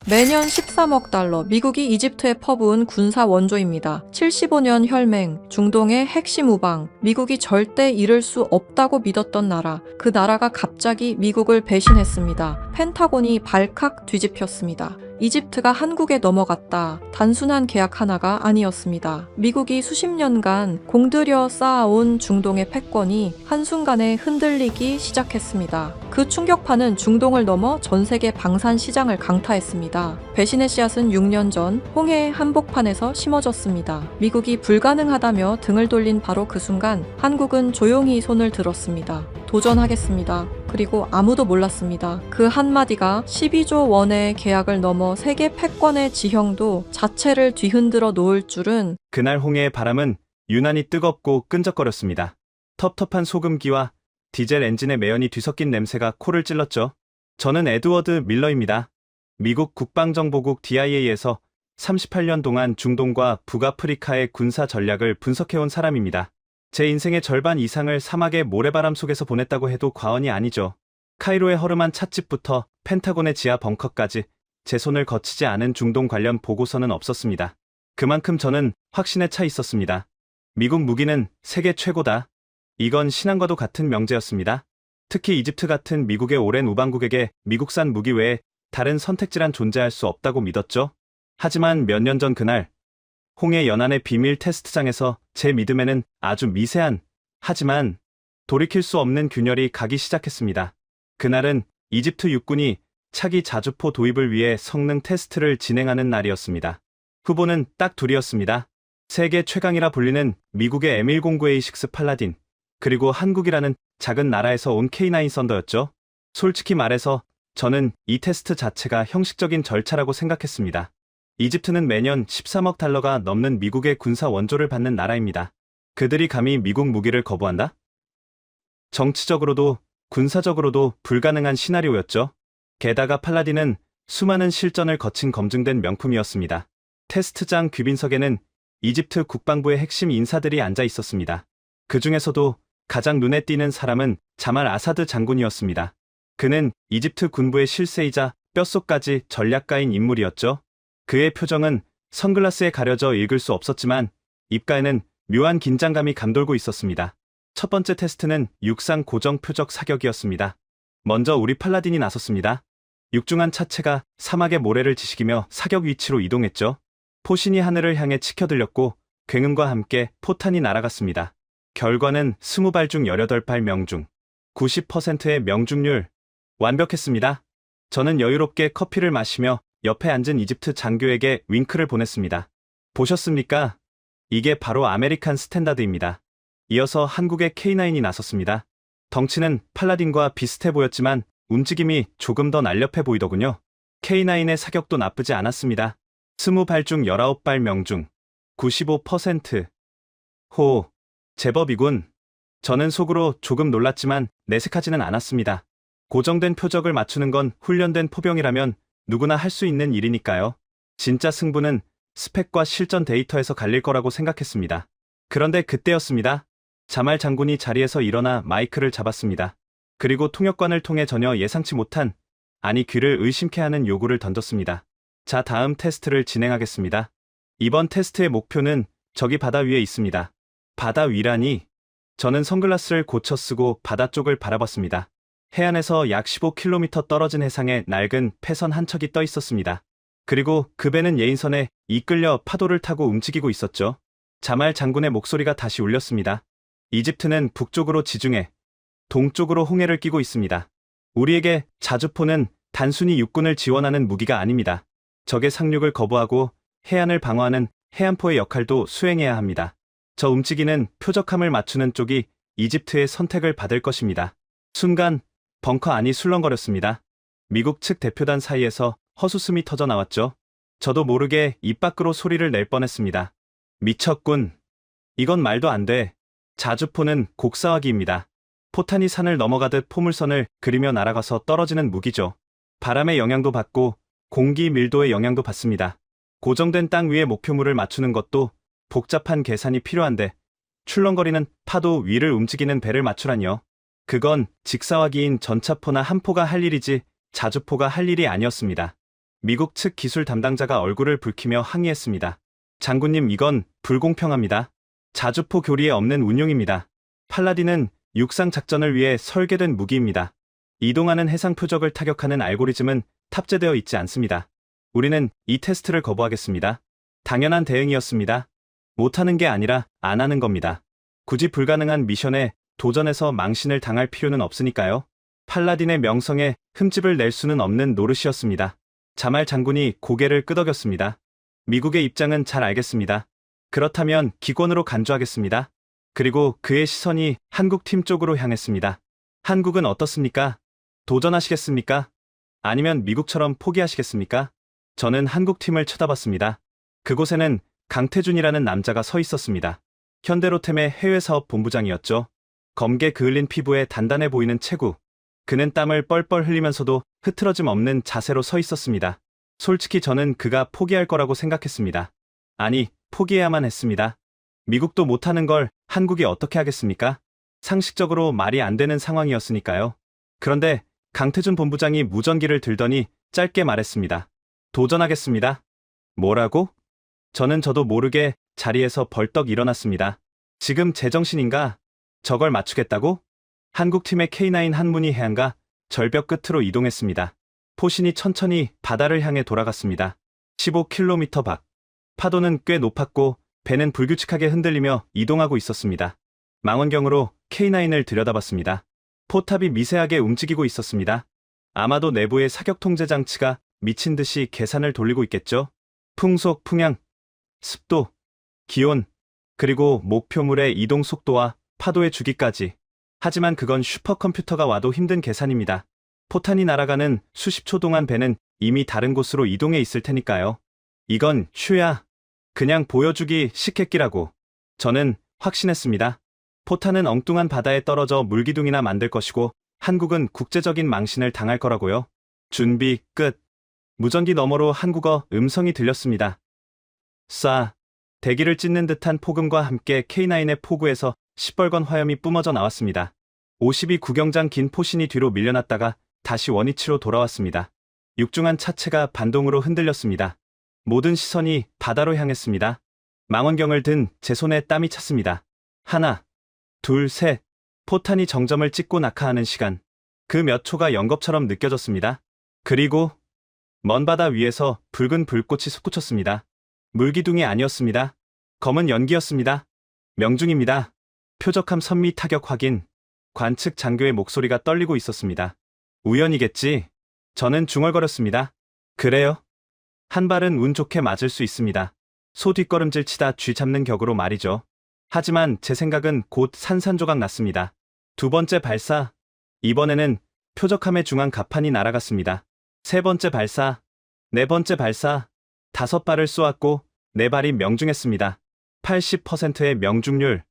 매년 13억 달러, 미국이 이집트에 퍼부은 군사 원조입니다. 75년 혈맹, 중동의 핵심 우방, 미국이 절대 잃을 수 없다고 믿었던 나라, 그 나라가 갑자기 미국을 배신했습니다. 펜타곤이 발칵 뒤집혔습니다. 이집트가 한국에 넘어갔다. 단순한 계약 하나가 아니었습니다. 미국이 수십 년간 공들여 쌓아온 중동의 패권이 한순간에 흔들리기 시작했습니다. 그 충격파는 중동을 넘어 전 세계 방산 시장을 강타했습니다. 배신의 씨앗은 6년 전 홍해의 한복판에서 심어졌습니다. 미국이 불가능하다며 등을 돌린 바로 그 순간 한국은 조용히 손을 들었습니다. 도전하겠습니다. 그리고 아무도 몰랐습니다. 그 한마디가 12조 원의 계약을 넘어 세계 패권의 지형도 자체를 뒤흔들어 놓을 줄은. 그날 홍해의 바람은 유난히 뜨겁고 끈적거렸습니다. 텁텁한 소금기와 디젤 엔진의 매연이 뒤섞인 냄새가 코를 찔렀죠. 저는 에드워드 밀러입니다. 미국 국방정보국 DIA에서 38년 동안 중동과 북아프리카의 군사 전략을 분석해온 사람입니다. 제 인생의 절반 이상을 사막의 모래바람 속에서 보냈다고 해도 과언이 아니죠. 카이로의 허름한 찻집부터 펜타곤의 지하 벙커까지 제 손을 거치지 않은 중동 관련 보고서는 없었습니다. 그만큼 저는 확신에 차 있었습니다. 미국 무기는 세계 최고다. 이건 신앙과도 같은 명제였습니다. 특히 이집트 같은 미국의 오랜 우방국에게 미국산 무기 외에 다른 선택지란 존재할 수 없다고 믿었죠. 하지만 몇 년 전 그날, 홍해 연안의 비밀 테스트장에서 제 믿음에는 아주 미세한, 하지만 돌이킬 수 없는 균열이 가기 시작했습니다. 그날은 이집트 육군이 차기 자주포 도입을 위해 성능 테스트를 진행하는 날이었습니다. 후보는 딱 둘이었습니다. 세계 최강이라 불리는 미국의 M109A6 팔라딘, 그리고 한국이라는 작은 나라에서 온 K9 썬더였죠. 솔직히 말해서 저는 이 테스트 자체가 형식적인 절차라고 생각했습니다. 이집트는 매년 13억 달러가 넘는 미국의 군사 원조를 받는 나라입니다. 그들이 감히 미국 무기를 거부한다? 정치적으로도 군사적으로도 불가능한 시나리오였죠. 게다가 팔라딘은 수많은 실전을 거친 검증된 명품이었습니다. 테스트장 귀빈석에는 이집트 국방부의 핵심 인사들이 앉아 있었습니다. 그 중에서도 가장 눈에 띄는 사람은 자말 아사드 장군이었습니다. 그는 이집트 군부의 실세이자 뼛속까지 전략가인 인물이었죠. 그의 표정은 선글라스에 가려져 읽을 수 없었지만 입가에는 묘한 긴장감이 감돌고 있었습니다. 첫 번째 테스트는 육상 고정 표적 사격이었습니다. 먼저 우리 팔라딘이 나섰습니다. 육중한 차체가 사막의 모래를 지식이며 사격 위치로 이동했죠. 포신이 하늘을 향해 치켜들렸고 굉음과 함께 포탄이 날아갔습니다. 결과는 20발 중 18발 명중, 90%의 명중률, 완벽했습니다. 저는 여유롭게 커피를 마시며 옆에 앉은 이집트 장교에게 윙크를 보냈습니다. 보셨습니까? 이게 바로 아메리칸 스탠다드입니다. 이어서 한국의 K9이 나섰습니다. 덩치는 팔라딘과 비슷해 보였지만 움직임이 조금 더 날렵해 보이더군요. K9의 사격도 나쁘지 않았습니다. 20발 중 19발 명중, 95%. 호, 제법이군. 저는 속으로 조금 놀랐지만 내색하지는 않았습니다. 고정된 표적을 맞추는 건 훈련된 포병이라면 누구나 할 수 있는 일이니까요. 진짜 승부는 스펙과 실전 데이터에서 갈릴 거라고 생각했습니다. 그런데 그때였습니다. 자말 장군이 자리에서 일어나 마이크를 잡았습니다. 그리고 통역관을 통해 전혀 예상치 못한, 아니 귀를 의심케 하는 요구를 던졌습니다. 자, 다음 테스트를 진행하겠습니다. 이번 테스트의 목표는 저기 바다 위에 있습니다. 바다 위라니? 저는 선글라스를 고쳐 쓰고 바다 쪽을 바라봤습니다. 해안에서 약 15km 떨어진 해상에 낡은 패선 한 척이 떠 있었습니다. 그리고 그 배는 예인선에 이끌려 파도를 타고 움직이고 있었죠. 자말 장군의 목소리가 다시 울렸습니다. 이집트는 북쪽으로 지중해, 동쪽으로 홍해를 끼고 있습니다. 우리에게 자주포는 단순히 육군을 지원하는 무기가 아닙니다. 적의 상륙을 거부하고 해안을 방어하는 해안포의 역할도 수행해야 합니다. 저 움직이는 표적함을 맞추는 쪽이 이집트의 선택을 받을 것입니다. 순간 벙커 안이 술렁거렸습니다. 미국 측 대표단 사이에서 헛웃음이 터져 나왔죠. 저도 모르게 입 밖으로 소리를 낼 뻔했습니다. 미쳤군. 이건 말도 안 돼. 자주포는 곡사화기입니다. 포탄이 산을 넘어가듯 포물선을 그리며 날아가서 떨어지는 무기죠. 바람의 영향도 받고 공기 밀도의 영향도 받습니다. 고정된 땅 위에 목표물을 맞추는 것도 복잡한 계산이 필요한데 출렁거리는 파도 위를 움직이는 배를 맞추라니요. 그건 직사화기인 전차포나 함포가 할 일이지 자주포가 할 일이 아니었습니다. 미국 측 기술 담당자가 얼굴을 붉히며 항의했습니다. 장군님, 이건 불공평합니다. 자주포 교리에 없는 운용입니다. 팔라딘은 육상 작전을 위해 설계된 무기입니다. 이동하는 해상 표적을 타격하는 알고리즘은 탑재되어 있지 않습니다. 우리는 이 테스트를 거부하겠습니다. 당연한 대응이었습니다. 못하는 게 아니라 안 하는 겁니다. 굳이 불가능한 미션에 도전해서 망신을 당할 필요는 없으니까요. 팔라딘의 명성에 흠집을 낼 수는 없는 노릇이었습니다. 자말 장군이 고개를 끄덕였습니다. 미국의 입장은 잘 알겠습니다. 그렇다면 기권으로 간주하겠습니다. 그리고 그의 시선이 한국 팀 쪽으로 향했습니다. 한국은 어떻습니까? 도전하시겠습니까? 아니면 미국처럼 포기하시겠습니까? 저는 한국 팀을 쳐다봤습니다. 그곳에는 강태준이라는 남자가 서 있었습니다. 현대로템의 해외사업 본부장이었죠. 검게 그을린 피부에 단단해 보이는 체구. 그는 땀을 뻘뻘 흘리면서도 흐트러짐 없는 자세로 서 있었습니다. 솔직히 저는 그가 포기할 거라고 생각했습니다. 아니, 포기해야만 했습니다. 미국도 못하는 걸 한국이 어떻게 하겠습니까? 상식적으로 말이 안 되는 상황이었으니까요. 그런데 강태준 본부장이 무전기를 들더니 짧게 말했습니다. 도전하겠습니다. 뭐라고? 저는 저도 모르게 자리에서 벌떡 일어났습니다. 지금 제정신인가? 저걸 맞추겠다고? 한국팀의 K9 한문희 해안가 절벽 끝으로 이동했습니다. 포신이 천천히 바다를 향해 돌아갔습니다. 15km 밖. 파도는 꽤 높았고 배는 불규칙하게 흔들리며 이동하고 있었습니다. 망원경으로 K9을 들여다봤습니다. 포탑이 미세하게 움직이고 있었습니다. 아마도 내부의 사격 통제 장치가 미친 듯이 계산을 돌리고 있겠죠. 풍속, 풍향, 습도, 기온, 그리고 목표물의 이동 속도와 파도의 주기까지. 하지만 그건 슈퍼컴퓨터가 와도 힘든 계산입니다. 포탄이 날아가는 수십 초 동안 배는 이미 다른 곳으로 이동해 있을 테니까요. 이건 슈야. 그냥 보여주기 식했기라고. 저는 확신했습니다. 포탄은 엉뚱한 바다에 떨어져 물기둥이나 만들 것이고 한국은 국제적인 망신을 당할 거라고요. 준비 끝. 무전기 너머로 한국어 음성이 들렸습니다. 쏴. 대기를 찢는 듯한 폭음과 함께 K9의 포구에서 시뻘건 화염이 뿜어져 나왔습니다. 52 구경장 긴 포신이 뒤로 밀려났다가 다시 원위치로 돌아왔습니다. 육중한 차체가 반동으로 흔들렸습니다. 모든 시선이 바다로 향했습니다. 망원경을 든 제 손에 땀이 찼습니다. 하나, 둘, 셋. 포탄이 정점을 찍고 낙하하는 시간. 그 몇 초가 영겁처럼 느껴졌습니다. 그리고 먼 바다 위에서 붉은 불꽃이 솟구쳤습니다. 물기둥이 아니었습니다. 검은 연기였습니다. 명중입니다. 표적함 선미 타격 확인. 관측 장교의 목소리가 떨리고 있었습니다. 우연이겠지. 저는 중얼거렸습니다. 그래요? 한 발은 운 좋게 맞을 수 있습니다. 소 뒷걸음질 치다 쥐 잡는 격으로 말이죠. 하지만 제 생각은 곧 산산조각 났습니다. 두 번째 발사. 이번에는 표적함의 중앙 갑판이 날아갔습니다. 세 번째 발사. 네 번째 발사. 5발을 쏘았고 4발이 명중했습니다. 80%의 명중률.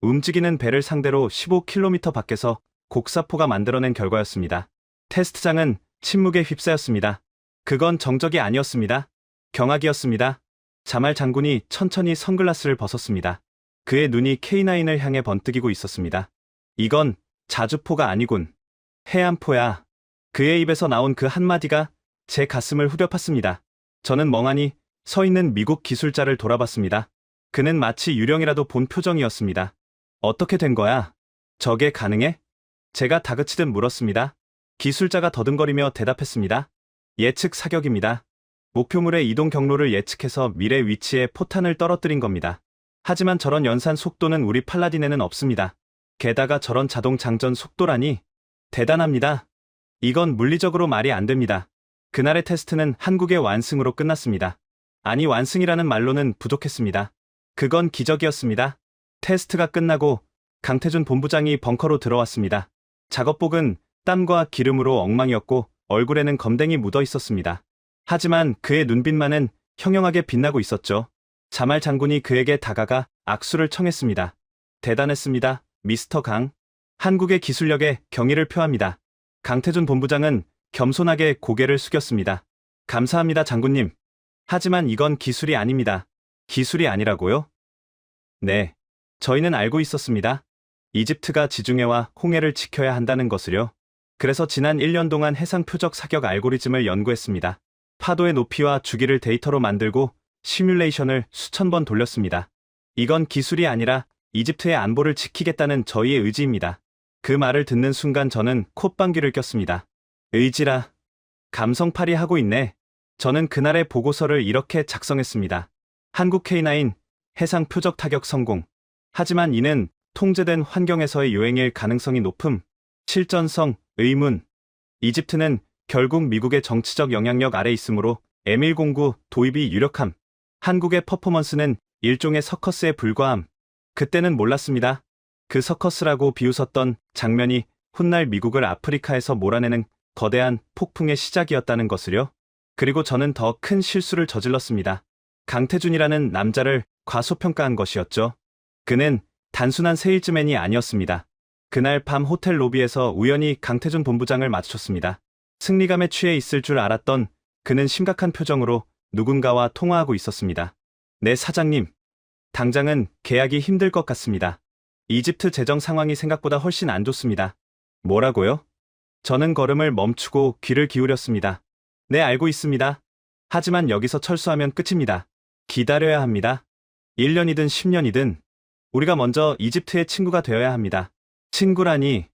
움직이는 배를 상대로 15km 밖에서 곡사포가 만들어낸 결과였습니다. 테스트장은 침묵에 휩싸였습니다. 그건 정적이 아니었습니다. 경악이었습니다. 자말 장군이 천천히 선글라스를 벗었습니다. 그의 눈이 K9을 향해 번뜩이고 있었습니다. 이건 자주포가 아니군. 해안포야. 그의 입에서 나온 그 한마디가 제 가슴을 후벼 팠습니다. 저는 멍하니 서 있는 미국 기술자를 돌아봤습니다. 그는 마치 유령이라도 본 표정이었습니다. 어떻게 된 거야? 저게 가능해? 제가 다그치듯 물었습니다. 기술자가 더듬거리며 대답했습니다. 예측 사격입니다. 목표물의 이동 경로를 예측해서 미래 위치에 포탄을 떨어뜨린 겁니다. 하지만 저런 연산 속도는 우리 팔라딘에는 없습니다. 게다가 저런 자동 장전 속도라니 대단합니다. 이건 물리적으로 말이 안 됩니다. 그날의 테스트는 한국의 완승으로 끝났습니다. 아니, 완승이라는 말로는 부족했습니다. 그건 기적이었습니다. 테스트가 끝나고 강태준 본부장이 벙커로 들어왔습니다. 작업복은 땀과 기름으로 엉망이었고 얼굴에는 검댕이 묻어 있었습니다. 하지만 그의 눈빛만은 형형하게 빛나고 있었죠. 자말 장군이 그에게 다가가 악수를 청했습니다. 대단했습니다, 미스터 강. 한국의 기술력에 경의를 표합니다. 강태준 본부장은 겸손하게 고개를 숙였습니다. 감사합니다, 장군님. 하지만 이건 기술이 아닙니다. 기술이 아니라고요? 네. 저희는 알고 있었습니다. 이집트가 지중해와 홍해를 지켜야 한다는 것을요. 그래서 지난 1년 동안 해상 표적 사격 알고리즘을 연구했습니다. 파도의 높이와 주기를 데이터로 만들고 시뮬레이션을 수천 번 돌렸습니다. 이건 기술이 아니라 이집트의 안보를 지키겠다는 저희의 의지입니다. 그 말을 듣는 순간 저는 콧방귀를 꼈습니다. 의지라. 감성팔이 하고 있네. 저는 그날의 보고서를 이렇게 작성했습니다. 한국 K9 해상 표적 타격 성공. 하지만 이는 통제된 환경에서의 요행일 가능성이 높음. 실전성, 의문. 이집트는 결국 미국의 정치적 영향력 아래 있으므로 M109 도입이 유력함. 한국의 퍼포먼스는 일종의 서커스에 불과함. 그때는 몰랐습니다. 그 서커스라고 비웃었던 장면이 훗날 미국을 아프리카에서 몰아내는 거대한 폭풍의 시작이었다는 것을요. 그리고 저는 더 큰 실수를 저질렀습니다. 강태준이라는 남자를 과소평가한 것이었죠. 그는 단순한 세일즈맨이 아니었습니다. 그날 밤 호텔 로비에서 우연히 강태준 본부장을 마주쳤습니다. 승리감에 취해 있을 줄 알았던 그는 심각한 표정으로 누군가와 통화하고 있었습니다. 네, 사장님. 당장은 계약이 힘들 것 같습니다. 이집트 재정 상황이 생각보다 훨씬 안 좋습니다. 뭐라고요? 저는 걸음을 멈추고 귀를 기울였습니다. 네, 알고 있습니다. 하지만 여기서 철수하면 끝입니다. 기다려야 합니다. 1년이든 10년이든 우리가 먼저 이집트의 친구가 되어야 합니다. 친구라니.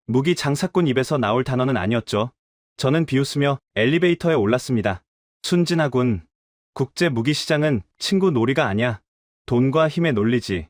무기 장사꾼 입에서 나올 단어는 아니었죠. 저는 비웃으며 엘리베이터에 올랐습니다. 순진하군. 국제 무기 시장은 친구 놀이가 아니야. 돈과 힘의 논리지.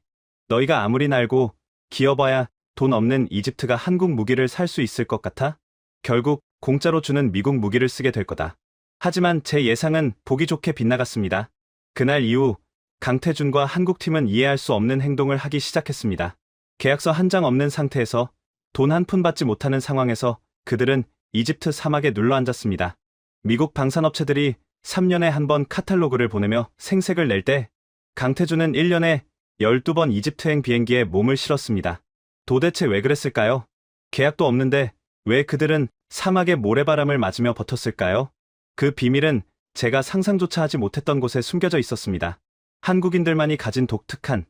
너희가 아무리 날고 기어봐야 돈 없는 이집트가 한국 무기를 살 수 있을 것 같아? 결국 공짜로 주는 미국 무기를 쓰게 될 거다. 하지만 제 예상은 보기 좋게 빗나갔습니다. 그날 이후 강태준과 한국팀은 이해할 수 없는 행동을 하기 시작했습니다. 계약서 한 장 없는 상태에서 돈 한 푼 받지 못하는 상황에서 그들은 이집트 사막에 눌러앉았습니다. 미국 방산업체들이 3년에 한 번 카탈로그를 보내며 생색을 낼 때 강태준은 1년에 12번 이집트행 비행기에 몸을 실었습니다. 도대체 왜 그랬을까요? 계약도 없는데 왜 그들은 사막의 모래바람을 맞으며 버텼을까요? 그 비밀은 제가 상상조차 하지 못했던 곳에 숨겨져 있었습니다. 한국인들만이 가진 독특한,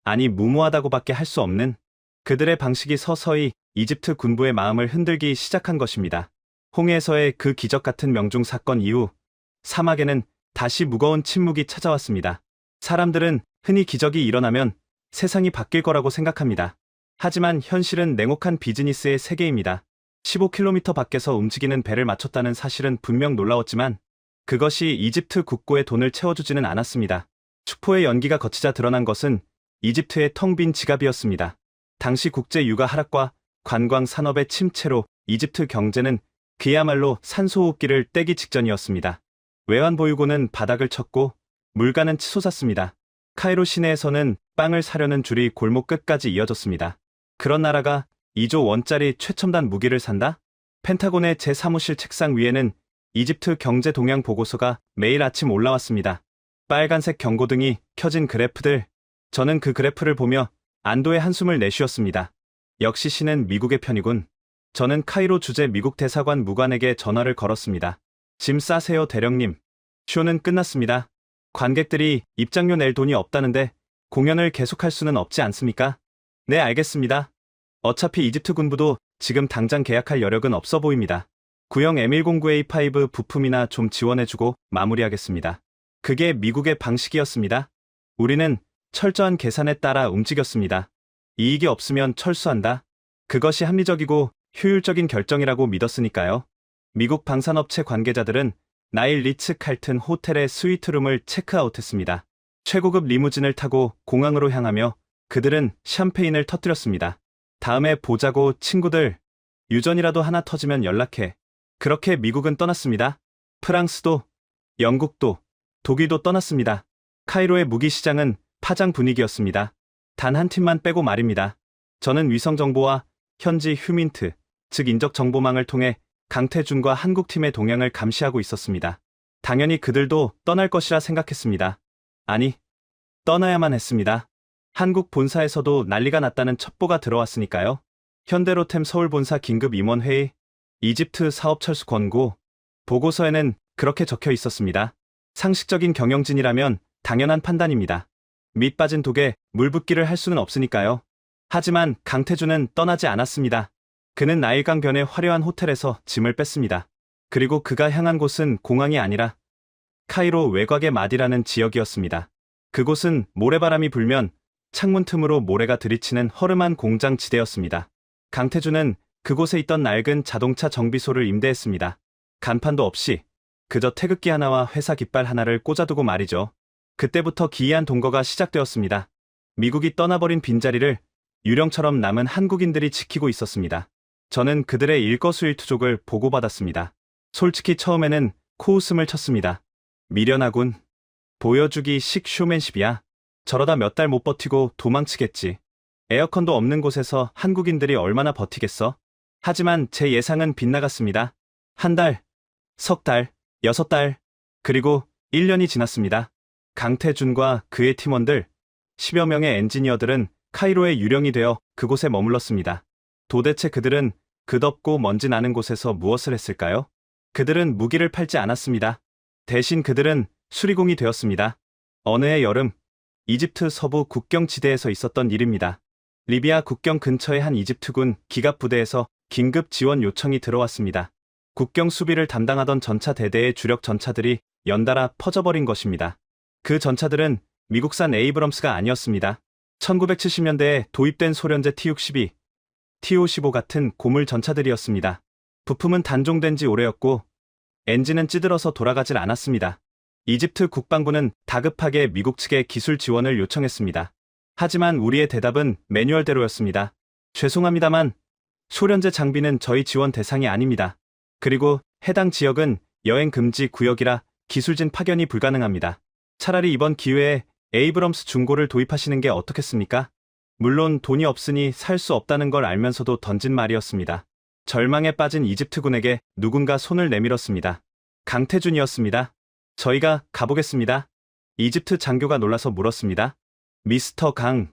아니 무모하다고밖에 할 수 없는 그들의 방식이 서서히 이집트 군부의 마음을 흔들기 시작한 것입니다. 홍해에서의 그 기적 같은 명중 사건 이후 사막에는 다시 무거운 침묵이 찾아왔습니다. 사람들은 흔히 기적이 일어나면 세상이 바뀔 거라고 생각합니다. 하지만 현실은 냉혹한 비즈니스의 세계입니다. 15km 밖에서 움직이는 배를 맞췄다는 사실은 분명 놀라웠지만 그것이 이집트 국고에 돈을 채워주지는 않았습니다. 축포의 연기가 거치자 드러난 것은 이집트의 텅 빈 지갑이었습니다. 당시 국제 유가 하락과 관광 산업의 침체로 이집트 경제는 그야말로 산소호흡기를 떼기 직전이었습니다. 외환 보유고는 바닥을 쳤고 물가는 치솟았습니다. 카이로 시내에서는 빵을 사려는 줄이 골목 끝까지 이어졌습니다. 그런 나라가 2조 원짜리 최첨단 무기를 산다? 펜타곤의 제 사무실 책상 위에는 이집트 경제 동향 보고서가 매일 아침 올라왔습니다. 빨간색 경고등이 켜진 그래프들. 저는 그 그래프를 보며 안도의 한숨을 내쉬었습니다. 역시 신은 미국의 편이군. 저는 카이로 주재 미국 대사관 무관에게 전화를 걸었습니다. 짐 싸세요, 대령님. 쇼는 끝났습니다. 관객들이 입장료 낼 돈이 없다는데 공연을 계속할 수는 없지 않습니까? 네, 알겠습니다. 어차피 이집트 군부도 지금 당장 계약할 여력은 없어 보입니다. 구형 M109A5 부품이나 좀 지원해주고 마무리하겠습니다. 그게 미국의 방식이었습니다. 우리는 철저한 계산에 따라 움직였습니다. 이익이 없으면 철수한다. 그것이 합리적이고 효율적인 결정이라고 믿었으니까요. 미국 방산업체 관계자들은 나일 리츠 칼튼 호텔의 스위트룸을 체크아웃했습니다. 최고급 리무진을 타고 공항으로 향하며 그들은 샴페인을 터뜨렸습니다. 다음에 보자고, 친구들. 유전이라도 하나 터지면 연락해. 그렇게 미국은 떠났습니다. 프랑스도, 영국도, 독일도 떠났습니다. 카이로의 무기 시장은 파장 분위기였습니다. 단 한 팀만 빼고 말입니다. 저는 위성정보와 현지 휴민트, 즉 인적 정보망을 통해 강태준과 한국팀의 동향을 감시하고 있었습니다. 당연히 그들도 떠날 것이라 생각했습니다. 아니, 떠나야만 했습니다. 한국 본사에서도 난리가 났다는 첩보가 들어왔으니까요. 현대로템 서울본사 긴급 임원회의, 이집트 사업 철수 권고, 보고서에는 그렇게 적혀 있었습니다. 상식적인 경영진이라면 당연한 판단입니다. 밑 빠진 독에 물 붓기를 할 수는 없으니까요. 하지만 강태준은 떠나지 않았습니다. 그는 나일강 변의 화려한 호텔에서 짐을 뺐습니다. 그리고 그가 향한 곳은 공항이 아니라 카이로 외곽의 마디라는 지역이었습니다. 그곳은 모래바람이 불면 창문 틈으로 모래가 들이치는 허름한 공장 지대였습니다. 강태준은 그곳에 있던 낡은 자동차 정비소를 임대했습니다. 간판도 없이 그저 태극기 하나와 회사 깃발 하나를 꽂아두고 말이죠. 그때부터 기이한 동거가 시작되었습니다. 미국이 떠나버린 빈자리를 유령처럼 남은 한국인들이 지키고 있었습니다. 저는 그들의 일거수일투족을 보고받았습니다. 솔직히 처음에는 코웃음을 쳤습니다. 미련하군. 보여주기 식 쇼맨십이야. 저러다 몇 달 못 버티고 도망치겠지. 에어컨도 없는 곳에서 한국인들이 얼마나 버티겠어? 하지만 제 예상은 빗나갔습니다. 한 달, 석 달, 6달, 그리고 1년이 지났습니다. 강태준과 그의 팀원들, 10여 명의 엔지니어들은 카이로의 유령이 되어 그곳에 머물렀습니다. 도대체 그들은 그 덥고 먼지 나는 곳에서 무엇을 했을까요? 그들은 무기를 팔지 않았습니다. 대신 그들은 수리공이 되었습니다. 어느 해 여름, 이집트 서부 국경지대에서 있었던 일입니다. 리비아 국경 근처의 한 이집트군 기갑 부대에서 긴급 지원 요청이 들어왔습니다. 국경 수비를 담당하던 전차 대대의 주력 전차들이 연달아 퍼져버린 것입니다. 그 전차들은 미국산 에이브럼스가 아니었습니다. 1970년대에 도입된 소련제 T-62, T-55 같은 고물 전차들이었습니다. 부품은 단종된 지 오래였고 엔진은 찌들어서 돌아가질 않았습니다. 이집트 국방부는 다급하게 미국 측에 기술 지원을 요청했습니다. 하지만 우리의 대답은 매뉴얼대로였습니다. 죄송합니다만 소련제 장비는 저희 지원 대상이 아닙니다. 그리고 해당 지역은 여행 금지 구역이라 기술진 파견이 불가능합니다. 차라리 이번 기회에 에이브럼스 중고를 도입하시는 게 어떻겠습니까? 물론 돈이 없으니 살 수 없다는 걸 알면서도 던진 말이었습니다. 절망에 빠진 이집트군에게 누군가 손을 내밀었습니다. 강태준이었습니다. 저희가 가보겠습니다. 이집트 장교가 놀라서 물었습니다. 미스터 강,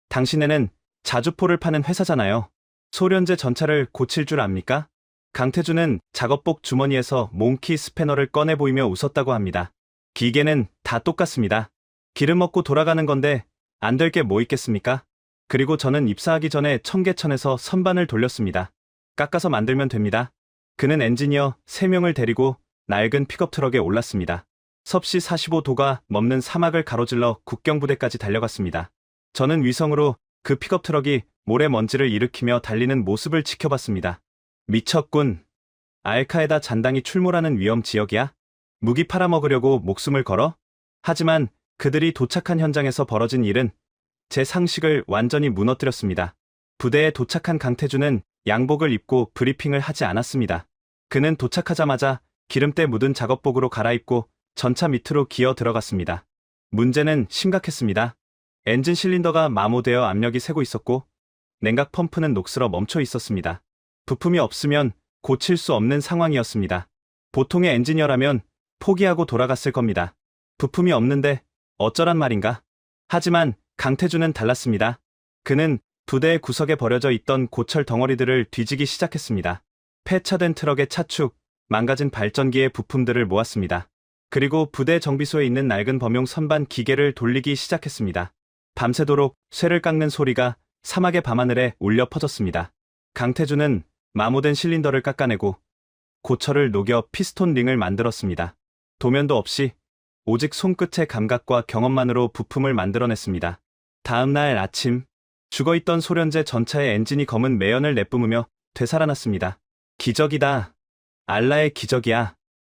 당신네는 자주포를 파는 회사잖아요. 소련제 전차를 고칠 줄 압니까? 강태준은 작업복 주머니에서 몽키 스패너를 꺼내 보이며 웃었다고 합니다. 기계는 다 똑같습니다. 기름 먹고 돌아가는 건데 안 될 게 뭐 있겠습니까? 그리고 저는 입사하기 전에 청계천에서 선반을 돌렸습니다. 깎아서 만들면 됩니다. 그는 엔지니어 3명을 데리고 낡은 픽업 트럭에 올랐습니다. 섭씨 45도가 넘는 사막을 가로질러 국경부대까지 달려갔습니다. 저는 위성으로 그 픽업 트럭이 모래먼지를 일으키며 달리는 모습을 지켜봤습니다. 미쳤군. 알카에다 잔당이 출몰하는 위험 지역이야? 무기 팔아먹으려고 목숨을 걸어? 하지만 그들이 도착한 현장에서 벌어진 일은 제 상식을 완전히 무너뜨렸습니다. 부대에 도착한 강태준은 양복을 입고 브리핑을 하지 않았습니다. 그는 도착하자마자 기름때 묻은 작업복으로 갈아입고 전차 밑으로 기어 들어갔습니다. 문제는 심각했습니다. 엔진 실린더가 마모되어 압력이 새고 있었고 냉각 펌프는 녹슬어 멈춰 있었습니다. 부품이 없으면 고칠 수 없는 상황이었습니다. 보통의 엔지니어라면 포기하고 돌아갔을 겁니다. 부품이 없는데 어쩌란 말인가? 하지만 강태준은 달랐습니다. 그는 부대의 구석에 버려져 있던 고철 덩어리들을 뒤지기 시작했습니다. 폐차된 트럭의 차축, 망가진 발전기의 부품들을 모았습니다. 그리고 부대 정비소에 있는 낡은 범용 선반 기계를 돌리기 시작했습니다. 밤새도록 쇠를 깎는 소리가 사막의 밤하늘에 울려 퍼졌습니다. 강태준은 마모된 실린더를 깎아내고 고철을 녹여 피스톤 링을 만들었습니다. 도면도 없이 오직 손끝의 감각과 경험만으로 부품을 만들어냈습니다. 다음 날 아침, 죽어있던 소련제 전차의 엔진이 검은 매연을 내뿜으며 되살아났습니다. 기적이다. 알라의 기적이야.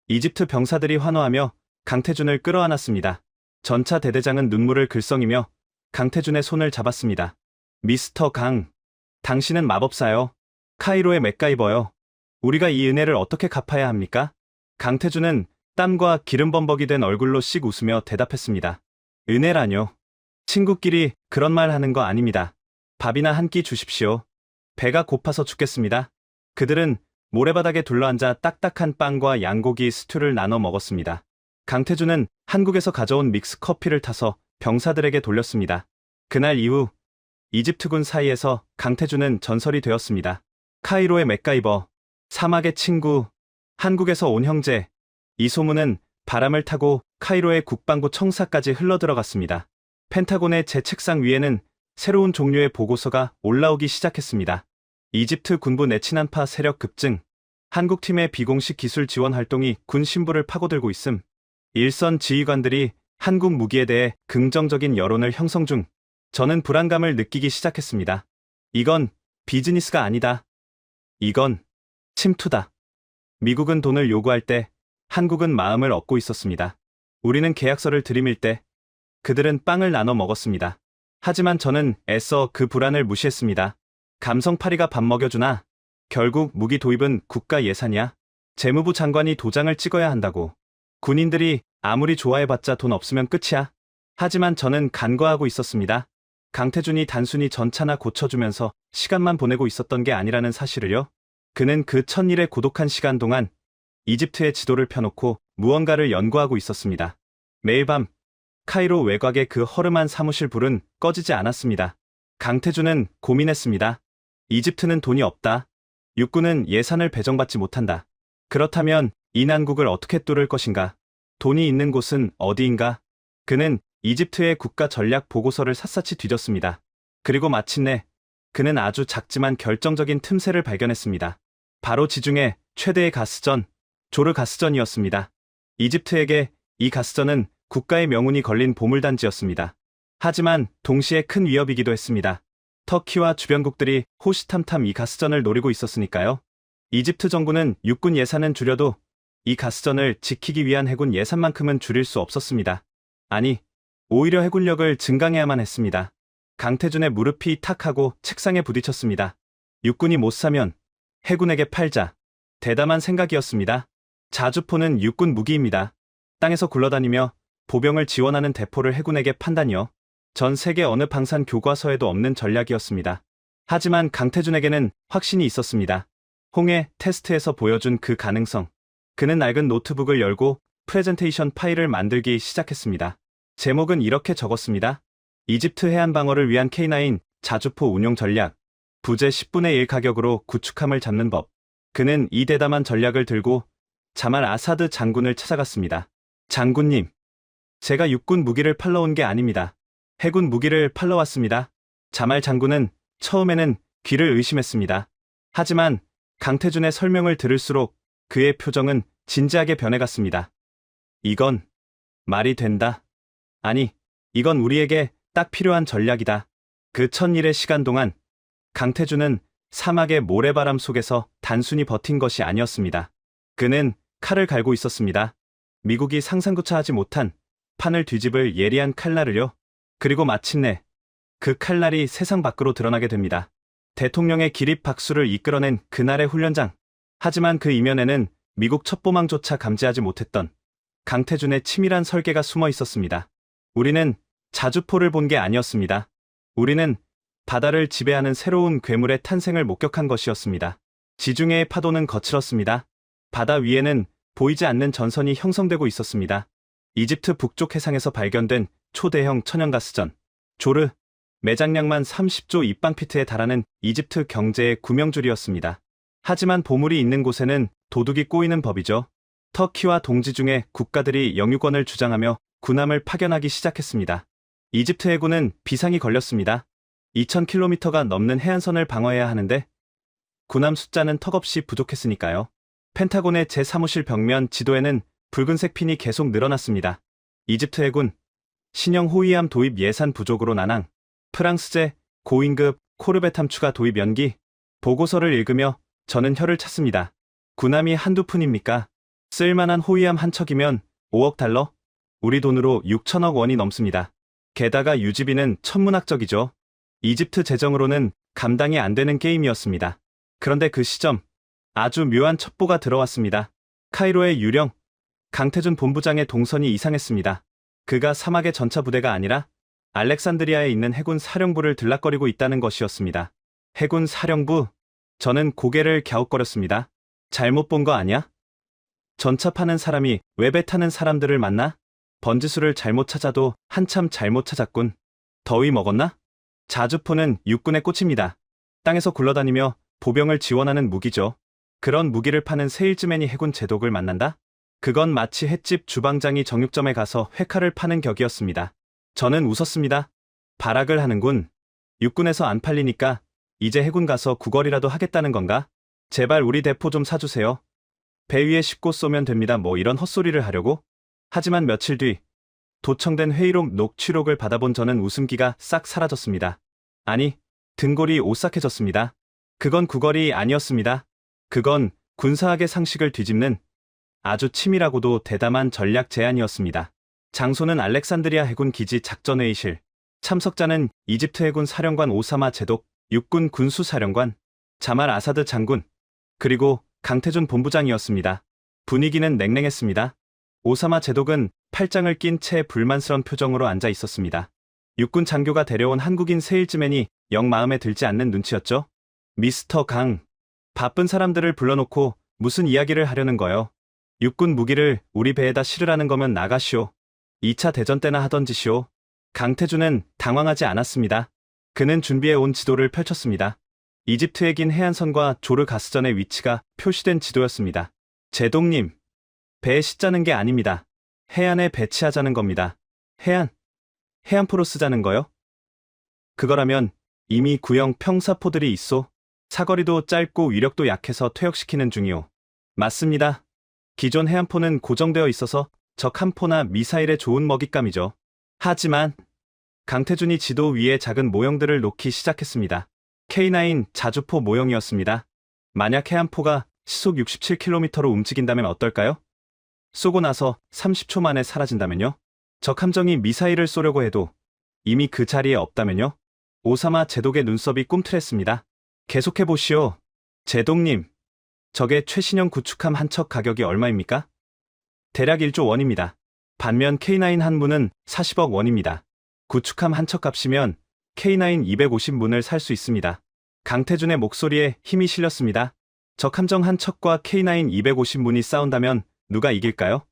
이집트 병사들이 환호하며 강태준을 끌어안았습니다. 전차 대대장은 눈물을 글썽이며 강태준의 손을 잡았습니다. 미스터 강, 당신은 마법사요. 카이로의 맥가이버요. 우리가 이 은혜를 어떻게 갚아야 합니까? 강태준은 땀과 기름 범벅이 된 얼굴로 씩 웃으며 대답했습니다. 은혜라뇨. 친구끼리 그런 말 하는 거 아닙니다. 밥이나 한 끼 주십시오. 배가 고파서 죽겠습니다. 그들은 모래바닥에 둘러앉아 딱딱한 빵과 양고기 스튜를 나눠 먹었습니다. 강태준은 한국에서 가져온 믹스 커피를 타서 병사들에게 돌렸습니다. 그날 이후 이집트군 사이에서 강태준은 전설이 되었습니다. 카이로의 맥가이버, 사막의 친구, 한국에서 온 형제. 이 소문은 바람을 타고 카이로의 국방부 청사까지 흘러들어갔습니다. 펜타곤의 제 책상 위에는 새로운 종류의 보고서가 올라오기 시작했습니다. 이집트 군부 내친한파 세력 급증, 한국팀의 비공식 기술 지원 활동이 군 신부를 파고들고 있음, 일선 지휘관들이 한국 무기에 대해 긍정적인 여론을 형성 중 저는 불안감을 느끼기 시작했습니다. 이건 비즈니스가 아니다. 이건 침투다. 미국은 돈을 요구할 때 한국은 마음을 얻고 있었습니다. 우리는 계약서를 들이밀 때 그들은 빵을 나눠 먹었습니다. 하지만 저는 애써 그 불안을 무시했습니다. 감성파리가 밥 먹여주나? 결국 무기 도입은 국가 예산이야. 재무부 장관이 도장을 찍어야 한다고. 군인들이 아무리 좋아해봤자 돈 없으면 끝이야. 하지만 저는 간과하고 있었습니다. 강태준이 단순히 전차나 고쳐주면서 시간만 보내고 있었던 게 아니라는 사실을요. 그는 그 천일의 고독한 시간 동안 이집트의 지도를 펴놓고 무언가를 연구하고 있었습니다. 매일 밤 카이로 외곽의 그 허름한 사무실 불은 꺼지지 않았습니다. 강태준은 고민했습니다. 이집트는 돈이 없다. 육군은 예산을 배정받지 못한다. 그렇다면 이 난국을 어떻게 뚫을 것인가? 돈이 있는 곳은 어디인가? 그는 이집트의 국가 전략 보고서를 샅샅이 뒤졌습니다. 그리고 마침내 그는 아주 작지만 결정적인 틈새를 발견했습니다. 바로 지중해 최대의 가스전, 조르 가스전이었습니다. 이집트에게 이 가스전은 국가의 명운이 걸린 보물단지였습니다. 하지만 동시에 큰 위협이기도 했습니다. 터키와 주변국들이 호시탐탐 이 가스전을 노리고 있었으니까요. 이집트 정부는 육군 예산은 줄여도 이 가스전을 지키기 위한 해군 예산만큼은 줄일 수 없었습니다. 아니, 오히려 해군력을 증강해야만 했습니다. 강태준의 무릎이 탁 하고 책상에 부딪혔습니다. 육군이 못 사면 해군에게 팔자. 대담한 생각이었습니다. 자주포는 육군 무기입니다. 땅에서 굴러다니며 보병을 지원하는 대포를 해군에게 판다니요. 전 세계 어느 방산 교과서에도 없는 전략이었습니다. 하지만 강태준에게는 확신이 있었습니다. 홍해 테스트에서 보여준 그 가능성. 그는 낡은 노트북을 열고 프레젠테이션 파일을 만들기 시작했습니다. 제목은 이렇게 적었습니다. 이집트 해안 방어를 위한 K9 자주포 운용 전략. 부재 10분의 1 가격으로 구축함을 잡는 법. 그는 이 대담한 전략을 들고 자말 아사드 장군을 찾아갔습니다. 장군님, 제가 육군 무기를 팔러 온 게 아닙니다. 해군 무기를 팔러 왔습니다. 자말 장군은 처음에는 귀를 의심했습니다. 하지만 강태준의 설명을 들을수록 그의 표정은 진지하게 변해갔습니다. 이건 말이 된다. 아니, 이건 우리에게 딱 필요한 전략이다. 그 천일의 시간 동안 강태준은 사막의 모래바람 속에서 단순히 버틴 것이 아니었습니다. 그는 칼을 갈고 있었습니다. 미국이 상상조차 하지 못한 판을 뒤집을 예리한 칼날을요. 그리고 마침내 그 칼날이 세상 밖으로 드러나게 됩니다. 대통령의 기립 박수를 이끌어낸 그날의 훈련장. 하지만 그 이면에는 미국 첩보망조차 감지하지 못했던 강태준의 치밀한 설계가 숨어 있었습니다. 우리는 자주포를 본 게 아니었습니다. 우리는 바다를 지배하는 새로운 괴물의 탄생을 목격한 것이었습니다. 지중해의 파도는 거칠었습니다. 바다 위에는 보이지 않는 전선이 형성되고 있었습니다. 이집트 북쪽 해상에서 발견된 초대형 천연가스전, 조르, 매장량만 30조 입방피트에 달하는 이집트 경제의 구명줄이었습니다. 하지만 보물이 있는 곳에는 도둑이 꼬이는 법이죠. 터키와 동지 중에 국가들이 영유권을 주장하며 군함을 파견하기 시작했습니다. 이집트 해군은 비상이 걸렸습니다. 2000km가 넘는 해안선을 방어해야 하는데 군함 숫자는 턱없이 부족했으니까요. 펜타곤의 제 사무실 벽면 지도에는 붉은색 핀이 계속 늘어났습니다. 이집트 해군, 신형 호위함 도입 예산 부족으로 난항, 프랑스제, 고위급, 코르벳함 추가 도입 연기. 보고서를 읽으며 저는 혀를 찼습니다. 군함이 한두 푼입니까? 쓸만한 호위함 한 척이면 5억 달러? 우리 돈으로 6천억 원이 넘습니다. 게다가 유지비는 천문학적이죠. 이집트 재정으로는 감당이 안 되는 게임이었습니다. 그런데 그 시점, 아주 묘한 첩보가 들어왔습니다. 카이로의 유령, 강태준 본부장의 동선이 이상했습니다. 그가 사막의 전차 부대가 아니라 알렉산드리아에 있는 해군 사령부를 들락거리고 있다는 것이었습니다. 해군 사령부? 저는 고개를 갸웃거렸습니다. 잘못 본 거 아니야? 전차 파는 사람이 왜 배 타는 사람들을 만나? 번지수를 잘못 찾아도 한참 잘못 찾았군. 더위 먹었나? 자주포는 육군의 꽃입니다. 땅에서 굴러다니며 보병을 지원하는 무기죠. 그런 무기를 파는 세일즈맨이 해군 제독을 만난다? 그건 마치 횟집 주방장이 정육점에 가서 회칼을 파는 격이었습니다. 저는 웃었습니다. 발악을 하는군. 육군에서 안 팔리니까 이제 해군 가서 구걸이라도 하겠다는 건가? 제발 우리 대포 좀 사주세요. 배 위에 싣고 쏘면 됩니다. 뭐 이런 헛소리를 하려고? 하지만 며칠 뒤 도청된 회의록 녹취록을 받아본 저는 웃음기가 싹 사라졌습니다. 아니, 등골이 오싹해졌습니다. 그건 구걸이 아니었습니다. 그건 군사학의 상식을 뒤집는 아주 치밀하고도 대담한 전략 제안이었습니다. 장소는 알렉산드리아 해군 기지 작전회의실. 참석자는 이집트 해군 사령관 오사마 제독, 육군 군수사령관, 자말 아사드 장군, 그리고 강태준 본부장이었습니다. 분위기는 냉랭했습니다. 오사마 제독은 팔짱을 낀 채 불만스런 표정으로 앉아 있었습니다. 육군 장교가 데려온 한국인 세일즈맨이 영 마음에 들지 않는 눈치였죠. 미스터 강, 바쁜 사람들을 불러놓고 무슨 이야기를 하려는 거요? 육군 무기를 우리 배에다 실으라는 거면 나가시오. 2차 대전 때나 하던 짓이오. 강태준은 당황하지 않았습니다. 그는 준비해온 지도를 펼쳤습니다. 이집트의 긴 해안선과 조르 가스전의 위치가 표시된 지도였습니다. 제독님, 배에 싣자는 게 아닙니다. 해안에 배치하자는 겁니다. 해안포로 쓰자는 거요? 그거라면 이미 구형 평사포들이 있소. 사거리도 짧고 위력도 약해서 퇴역시키는 중이오. 맞습니다. 기존 해안포는 고정되어 있어서 적 한 포나 미사일에 좋은 먹잇감이죠. 하지만 강태준이 지도 위에 작은 모형들을 놓기 시작했습니다. K9 자주포 모형이었습니다. 만약 해안포가 시속 67km로 움직인다면 어떨까요? 쏘고 나서 30초 만에 사라진다면요? 적 함정이 미사일을 쏘려고 해도 이미 그 자리에 없다면요? 오사마 제독의 눈썹이 꿈틀했습니다. 계속해보시오. 제독님, 적의 최신형 구축함 한 척 가격이 얼마입니까? 대략 1조 원입니다. 반면 K9 한 문은 40억 원입니다. 구축함 한 척 값이면 K9 250문을 살 수 있습니다. 강태준의 목소리에 힘이 실렸습니다. 적 함정 한 척과 K9 250문이 싸운다면 누가 이길까요?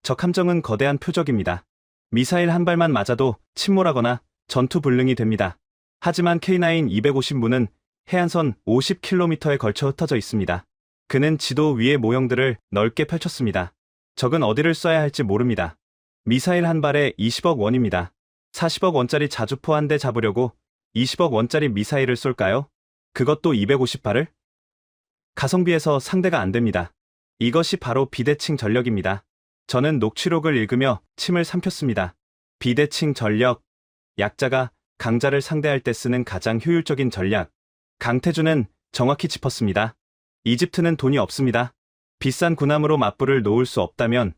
적 함정은 거대한 표적입니다. 미사일 한 발만 맞아도 침몰하거나 전투 불능이 됩니다. 하지만 K9 250문은 해안선 50km에 걸쳐 흩어져 있습니다. 그는 지도 위의 모형들을 넓게 펼쳤습니다. 적은 어디를 쏴야 할지 모릅니다. 미사일 한 발에 20억 원입니다. 40억 원짜리 자주포 한 대 잡으려고 20억 원짜리 미사일을 쏠까요? 그것도 250발을? 가성비에서 상대가 안 됩니다. 이것이 바로 비대칭 전력입니다. 저는 녹취록을 읽으며 침을 삼켰습니다. 비대칭 전력, 약자가 강자를 상대할 때 쓰는 가장 효율적인 전략. 강태준은 정확히 짚었습니다. 이집트는 돈이 없습니다. 비싼 군함으로 맞불을 놓을 수 없다면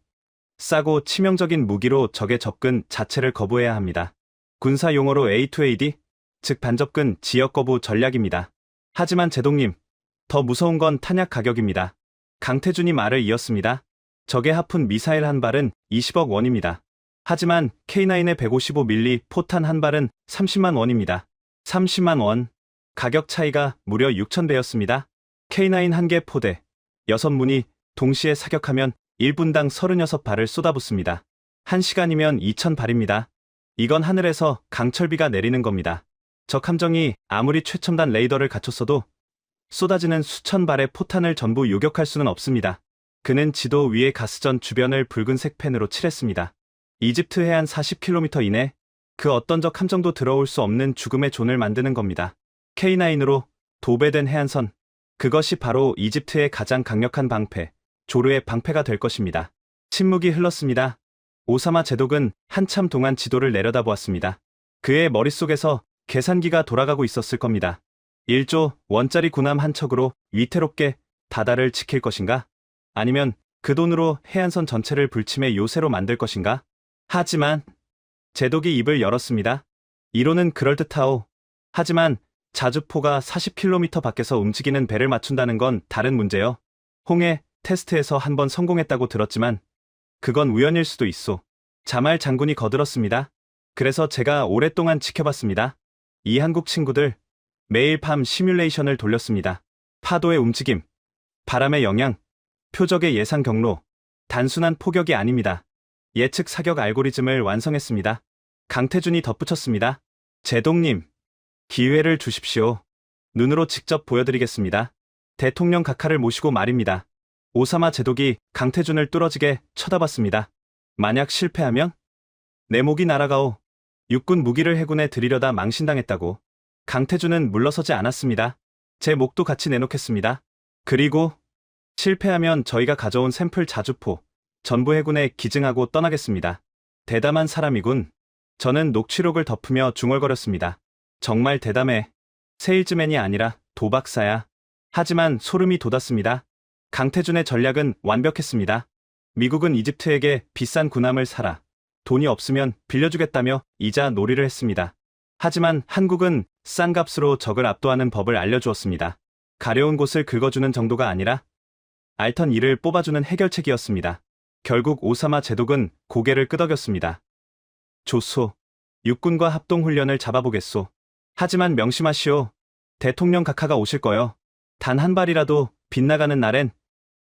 싸고 치명적인 무기로 적의 접근 자체를 거부해야 합니다. 군사 용어로 A2AD, 즉 반접근 지역 거부 전략입니다. 하지만 제독님, 더 무서운 건 탄약 가격입니다. 강태준이 말을 이었습니다. 적의 하푼 미사일 한 발은 20억 원입니다. 하지만 K9의 155mm 포탄 한 발은 30만 원입니다. 30만 원. 가격 차이가 무려 6,000배였습니다. K9 한 개 포대, 6문이 동시에 사격하면 1분당 36발을 쏟아붓습니다. 1시간이면 2,000발입니다. 이건 하늘에서 강철비가 내리는 겁니다. 적 함정이 아무리 최첨단 레이더를 갖췄어도 쏟아지는 수천 발의 포탄을 전부 요격할 수는 없습니다. 그는 지도 위의 가스전 주변을 붉은색 펜으로 칠했습니다. 이집트 해안 40km 이내 그 어떤 적 함정도 들어올 수 없는 죽음의 존을 만드는 겁니다. K9으로 도배된 해안선, 그것이 바로 이집트의 가장 강력한 방패, 조르의 방패가 될 것입니다. 침묵이 흘렀습니다. 오사마 제독은 한참 동안 지도를 내려다보았습니다. 그의 머릿속에서 계산기가 돌아가고 있었을 겁니다. 1조 원짜리 군함 한 척으로 위태롭게 다다를 지킬 것인가? 아니면 그 돈으로 해안선 전체를 불침의 요새로 만들 것인가? 하지만 제독이 입을 열었습니다. 이론은 그럴듯하오. 하지만 자주포가 40km 밖에서 움직이는 배를 맞춘다는 건 다른 문제요. 홍해 테스트에서 한번 성공했다고 들었지만 그건 우연일 수도 있소. 자말 장군이 거들었습니다. 그래서 제가 오랫동안 지켜봤습니다. 이 한국 친구들 매일 밤 시뮬레이션을 돌렸습니다. 파도의 움직임, 바람의 영향, 표적의 예상 경로, 단순한 포격이 아닙니다. 예측 사격 알고리즘을 완성했습니다. 강태준이 덧붙였습니다. 제독님, 기회를 주십시오. 눈으로 직접 보여드리겠습니다. 대통령 각하를 모시고 말입니다. 오사마 제독이 강태준을 뚫어지게 쳐다봤습니다. 만약 실패하면? 내 목이 날아가오. 육군 무기를 해군에 들이려다 망신당했다고. 강태준은 물러서지 않았습니다. 제 목도 같이 내놓겠습니다. 그리고 실패하면 저희가 가져온 샘플 자주포, 전부 해군에 기증하고 떠나겠습니다. 대담한 사람이군. 저는 녹취록을 덮으며 중얼거렸습니다. 정말 대담해. 세일즈맨이 아니라 도박사야. 하지만 소름이 돋았습니다. 강태준의 전략은 완벽했습니다. 미국은 이집트에게 비싼 군함을 사라. 돈이 없으면 빌려주겠다며 이자 놀이를 했습니다. 하지만 한국은 싼 값으로 적을 압도하는 법을 알려주었습니다. 가려운 곳을 긁어주는 정도가 아니라 앓던 이를 뽑아주는 해결책이었습니다. 결국 오사마 제독은 고개를 끄덕였습니다. 좋소. 육군과 합동훈련을 잡아보겠소. 하지만 명심하시오. 대통령 각하가 오실 거요. 단 한 발이라도 빗나가는 날엔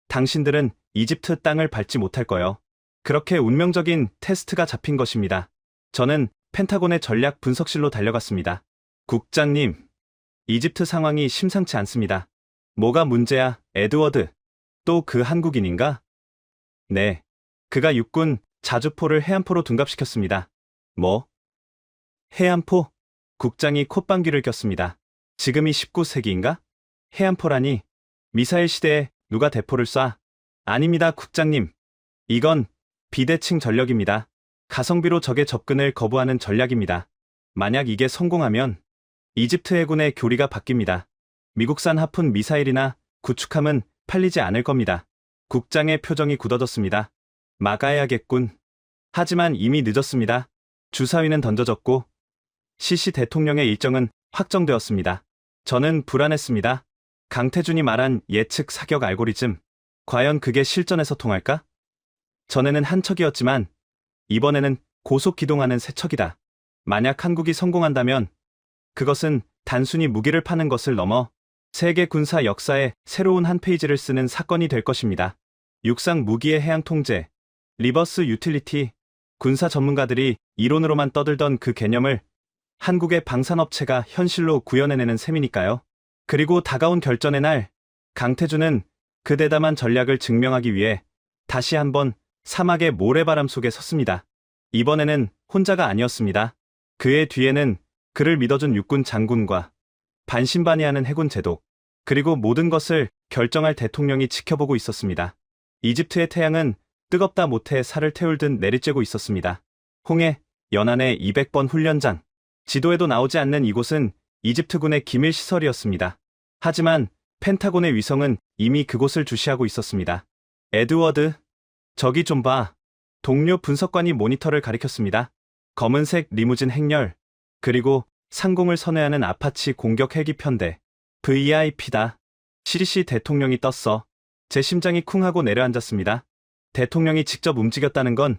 당신들은 이집트 땅을 밟지 못할 거요. 그렇게 운명적인 테스트가 잡힌 것입니다. 저는 펜타곤의 전략 분석실로 달려갔습니다. 국장님, 이집트 상황이 심상치 않습니다. 뭐가 문제야, 에드워드? 또 그 한국인인가? 네. 그가 육군 자주포를 해안포로 둔갑시켰습니다. 뭐? 해안포? 국장이 콧방귀를 꼈습니다. 지금이 19세기인가? 해안포라니. 미사일 시대에 누가 대포를 쏴? 아닙니다, 국장님. 이건 비대칭 전력입니다. 가성비로 적의 접근을 거부하는 전략입니다. 만약 이게 성공하면 이집트 해군의 교리가 바뀝니다. 미국산 하푼 미사일이나 구축함은 팔리지 않을 겁니다. 국장의 표정이 굳어졌습니다. 막아야겠군. 하지만 이미 늦었습니다. 주사위는 던져졌고 시시 대통령의 일정은 확정되었습니다. 저는 불안했습니다. 강태준이 말한 예측 사격 알고리즘, 과연 그게 실전에서 통할까? 전에는 한 척이었지만 이번에는 고속 기동하는 세 척이다. 만약 한국이 성공한다면 그것은 단순히 무기를 파는 것을 넘어 세계 군사 역사에 새로운 한 페이지를 쓰는 사건이 될 것입니다. 육상 무기의 해양 통제, 리버스 유틸리티, 군사 전문가들이 이론으로만 떠들던 그 개념을 한국의 방산업체가 현실로 구현해내는 셈이니까요. 그리고 다가온 결전의 날, 강태준은 그 대담한 전략을 증명하기 위해 다시 한번 사막의 모래바람 속에 섰습니다. 이번에는 혼자가 아니었습니다. 그의 뒤에는 그를 믿어준 육군 장군과 반신반의하는 해군 제독, 그리고 모든 것을 결정할 대통령이 지켜보고 있었습니다. 이집트의 태양은 뜨겁다 못해 살을 태울듯 내리쬐고 있었습니다. 홍해, 연안의 200번 훈련장, 지도에도 나오지 않는 이곳은 이집트군의 기밀 시설이었습니다. 하지만 펜타곤의 위성은 이미 그곳을 주시하고 있었습니다. 에드워드, 저기 좀 봐. 동료 분석관이 모니터를 가리켰습니다. 검은색 리무진 행렬, 그리고 상공을 선회하는 아파치 공격 헬기 편대. VIP다. 시리시 대통령이 떴어. 제 심장이 쿵 하고 내려앉았습니다. 대통령이 직접 움직였다는 건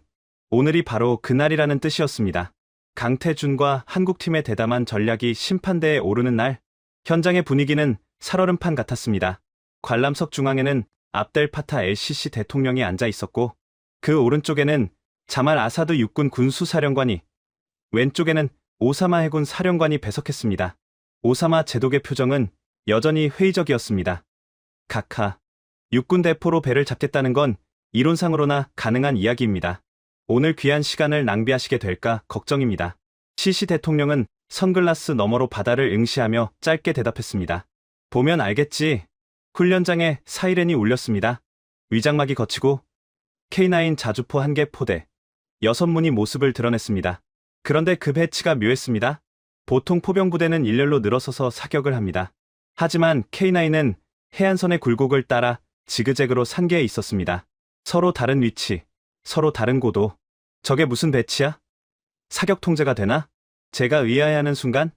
오늘이 바로 그날이라는 뜻이었습니다. 강태준과 한국팀의 대담한 전략이 심판대에 오르는 날, 현장의 분위기는 살얼음판 같았습니다. 관람석 중앙에는 압델파타 LCC 대통령이 앉아 있었고, 그 오른쪽에는 자말 아사드 육군 군수사령관이, 왼쪽에는 오사마 해군 사령관이 배석했습니다. 오사마 제독의 표정은 여전히 회의적이었습니다. 각하, 육군 대포로 배를 잡겠다는 건 이론상으로나 가능한 이야기입니다. 오늘 귀한 시간을 낭비하시게 될까 걱정입니다. 시시 대통령은 선글라스 너머로 바다를 응시하며 짧게 대답했습니다. 보면 알겠지. 훈련장에 사이렌이 울렸습니다. 위장막이 거치고 K9 자주포 1개 포대, 6문이 모습을 드러냈습니다. 그런데 그 배치가 묘했습니다. 보통 포병부대는 일렬로 늘어서서 사격을 합니다. 하지만 K9은 해안선의 굴곡을 따라 지그재그로 산계에 있었습니다. 서로 다른 위치, 서로 다른 고도. 저게 무슨 배치야? 사격 통제가 되나? 제가 의아해하는 순간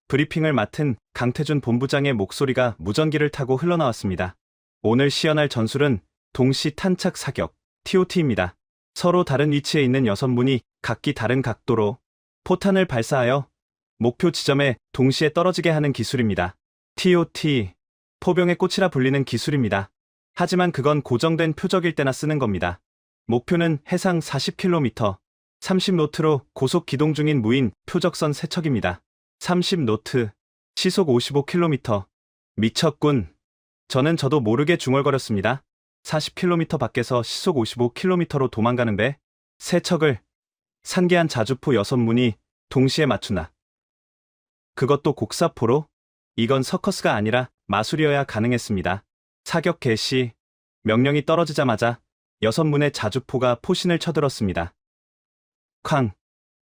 브리핑을 맡은 강태준 본부장의 목소리가 무전기를 타고 흘러나왔습니다. 오늘 시연할 전술은 동시 탄착 사격, TOT입니다. 서로 다른 위치에 있는 6문이 각기 다른 각도로 포탄을 발사하여 목표 지점에 동시에 떨어지게 하는 기술입니다. TOT, 포병의 꽃이라 불리는 기술입니다. 하지만 그건 고정된 표적일 때나 쓰는 겁니다. 목표는 해상 40km, 30노트로 고속 기동 중인 무인 표적선 세척입니다. 30노트, 시속 55km. 미쳤군. 저도 모르게 중얼거렸습니다. 40km 밖에서 시속 55km로 도망가는 배, 세척을 산계한 자주포 6문이 동시에 맞추나. 그것도 곡사포로? 이건 서커스가 아니라 마술이어야 가능했습니다. 사격 개시, 명령이 떨어지자마자 6문의 자주포가 포신을 쳐들었습니다. 쾅!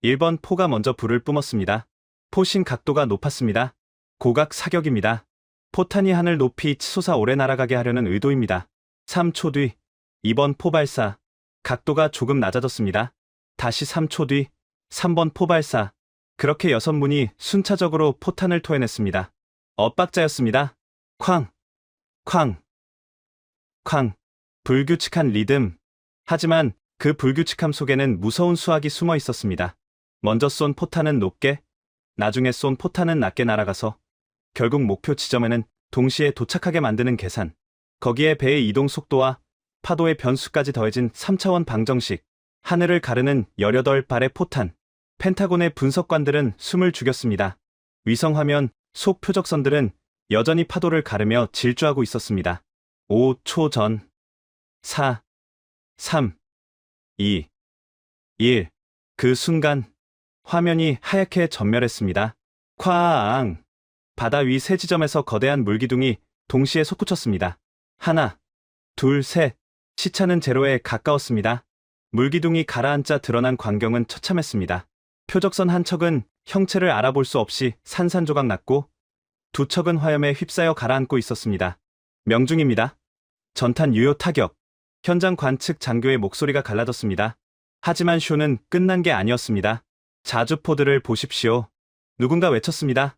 1번 포가 먼저 불을 뿜었습니다. 포신 각도가 높았습니다. 고각 사격입니다. 포탄이 하늘 높이 치솟아 오래 날아가게 하려는 의도입니다. 3초 뒤 2번 포 발사. 각도가 조금 낮아졌습니다. 다시 3초 뒤 3번 포 발사. 그렇게 6문이 순차적으로 포탄을 토해냈습니다. 엇박자였습니다. 쾅! 쾅! 쾅! 불규칙한 리듬. 하지만 그 불규칙함 속에는 무서운 수학이 숨어 있었습니다. 먼저 쏜 포탄은 높게, 나중에 쏜 포탄은 낮게 날아가서 결국 목표 지점에는 동시에 도착하게 만드는 계산. 거기에 배의 이동 속도와 파도의 변수까지 더해진 3차원 방정식. 하늘을 가르는 18발의 포탄. 펜타곤의 분석관들은 숨을 죽였습니다. 위성화면 속 표적선들은 여전히 파도를 가르며 질주하고 있었습니다. 5초 전. 4, 3, 2, 1. 그 순간 화면이 하얗게 전멸했습니다. 쾅! 바다 위 세 지점에서 거대한 물기둥이 동시에 솟구쳤습니다. 하나, 둘, 셋. 시차는 제로에 가까웠습니다. 물기둥이 가라앉자 드러난 광경은 처참했습니다. 표적선 한 척은 형체를 알아볼 수 없이 산산조각 났고 두 척은 화염에 휩싸여 가라앉고 있었습니다. 명중입니다. 전탄 유효 타격. 현장 관측 장교의 목소리가 갈라졌습니다. 하지만 쇼는 끝난 게 아니었습니다. 자주포들을 보십시오. 누군가 외쳤습니다.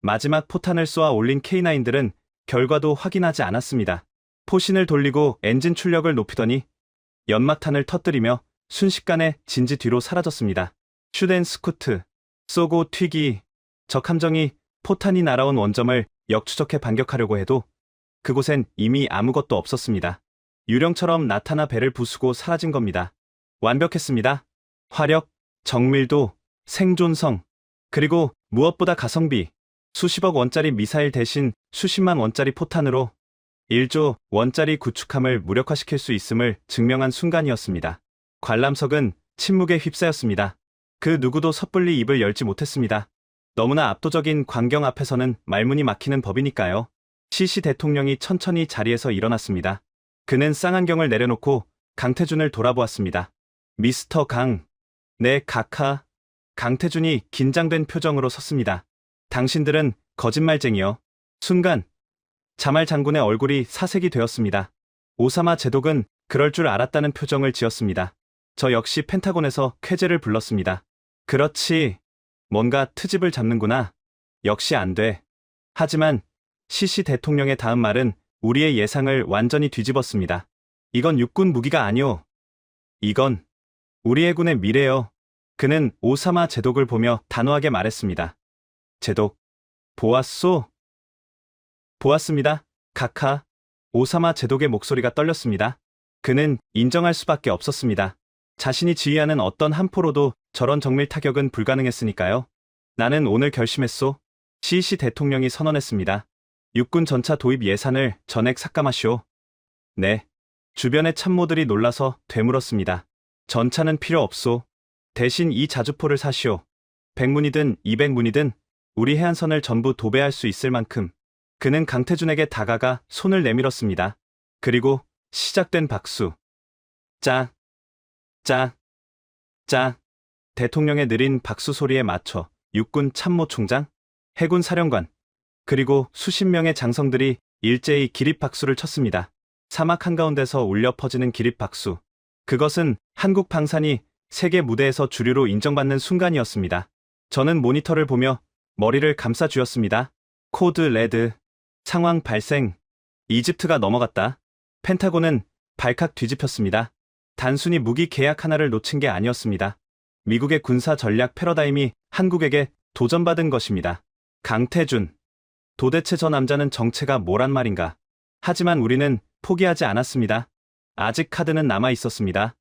마지막 포탄을 쏘아 올린 K9들은 결과도 확인하지 않았습니다. 포신을 돌리고 엔진 출력을 높이더니 연막탄을 터뜨리며 순식간에 진지 뒤로 사라졌습니다. 슈덴 스쿠트, 쏘고 튀기. 적 함정이 포탄이 날아온 원점을 역추적해 반격하려고 해도 그곳엔 이미 아무것도 없었습니다. 유령처럼 나타나 배를 부수고 사라진 겁니다. 완벽했습니다. 화력, 정밀도, 생존성, 그리고 무엇보다 가성비. 수십억 원짜리 미사일 대신 수십만 원짜리 포탄으로 1조 원짜리 구축함을 무력화시킬 수 있음을 증명한 순간이었습니다. 관람석은 침묵에 휩싸였습니다. 그 누구도 섣불리 입을 열지 못했습니다. 너무나 압도적인 광경 앞에서는 말문이 막히는 법이니까요. 시시 대통령이 천천히 자리에서 일어났습니다. 그는 쌍안경을 내려놓고 강태준을 돌아보았습니다. 미스터 강. 네, 카카. 강태준이 긴장된 표정으로 섰습니다. 당신들은 거짓말쟁이요. 순간 자말 장군의 얼굴이 사색이 되었습니다. 오사마 제독은 그럴 줄 알았다는 표정을 지었습니다. 저 역시 펜타곤에서 쾌재를 불렀습니다. 그렇지. 뭔가 트집을 잡는구나. 역시 안 돼. 하지만 시시 대통령의 다음 말은 우리의 예상을 완전히 뒤집었습니다. 이건 육군 무기가 아니오. 이건 우리 해군의 미래요. 그는 오사마 제독을 보며 단호하게 말했습니다. 제독, 보았소? 보았습니다. 카카. 오사마 제독의 목소리가 떨렸습니다. 그는 인정할 수밖에 없었습니다. 자신이 지휘하는 어떤 한 포로도 저런 정밀 타격은 불가능했으니까요. 나는 오늘 결심했소. 시시 대통령이 선언했습니다. 육군 전차 도입 예산을 전액 삭감하시오. 네. 주변의 참모들이 놀라서 되물었습니다. 전차는 필요 없소. 대신 이 자주포를 사시오. 100문이든 200문이든 우리 해안선을 전부 도배할 수 있을 만큼. 그는 강태준에게 다가가 손을 내밀었습니다. 그리고 시작된 박수. 짝, 짝, 짝. 대통령의 느린 박수 소리에 맞춰 육군 참모총장, 해군 사령관, 그리고 수십 명의 장성들이 일제히 기립박수를 쳤습니다. 사막 한가운데서 울려 퍼지는 기립박수. 그것은 한국 방산이 세계 무대에서 주류로 인정받는 순간이었습니다. 저는 모니터를 보며 머리를 감싸 쥐었습니다. 코드 레드. 상황 발생. 이집트가 넘어갔다. 펜타곤은 발칵 뒤집혔습니다. 단순히 무기 계약 하나를 놓친 게 아니었습니다. 미국의 군사 전략 패러다임이 한국에게 도전받은 것입니다. 강태준. 도대체 저 남자는 정체가 뭐란 말인가. 하지만 우리는 포기하지 않았습니다. 아직 카드는 남아 있었습니다.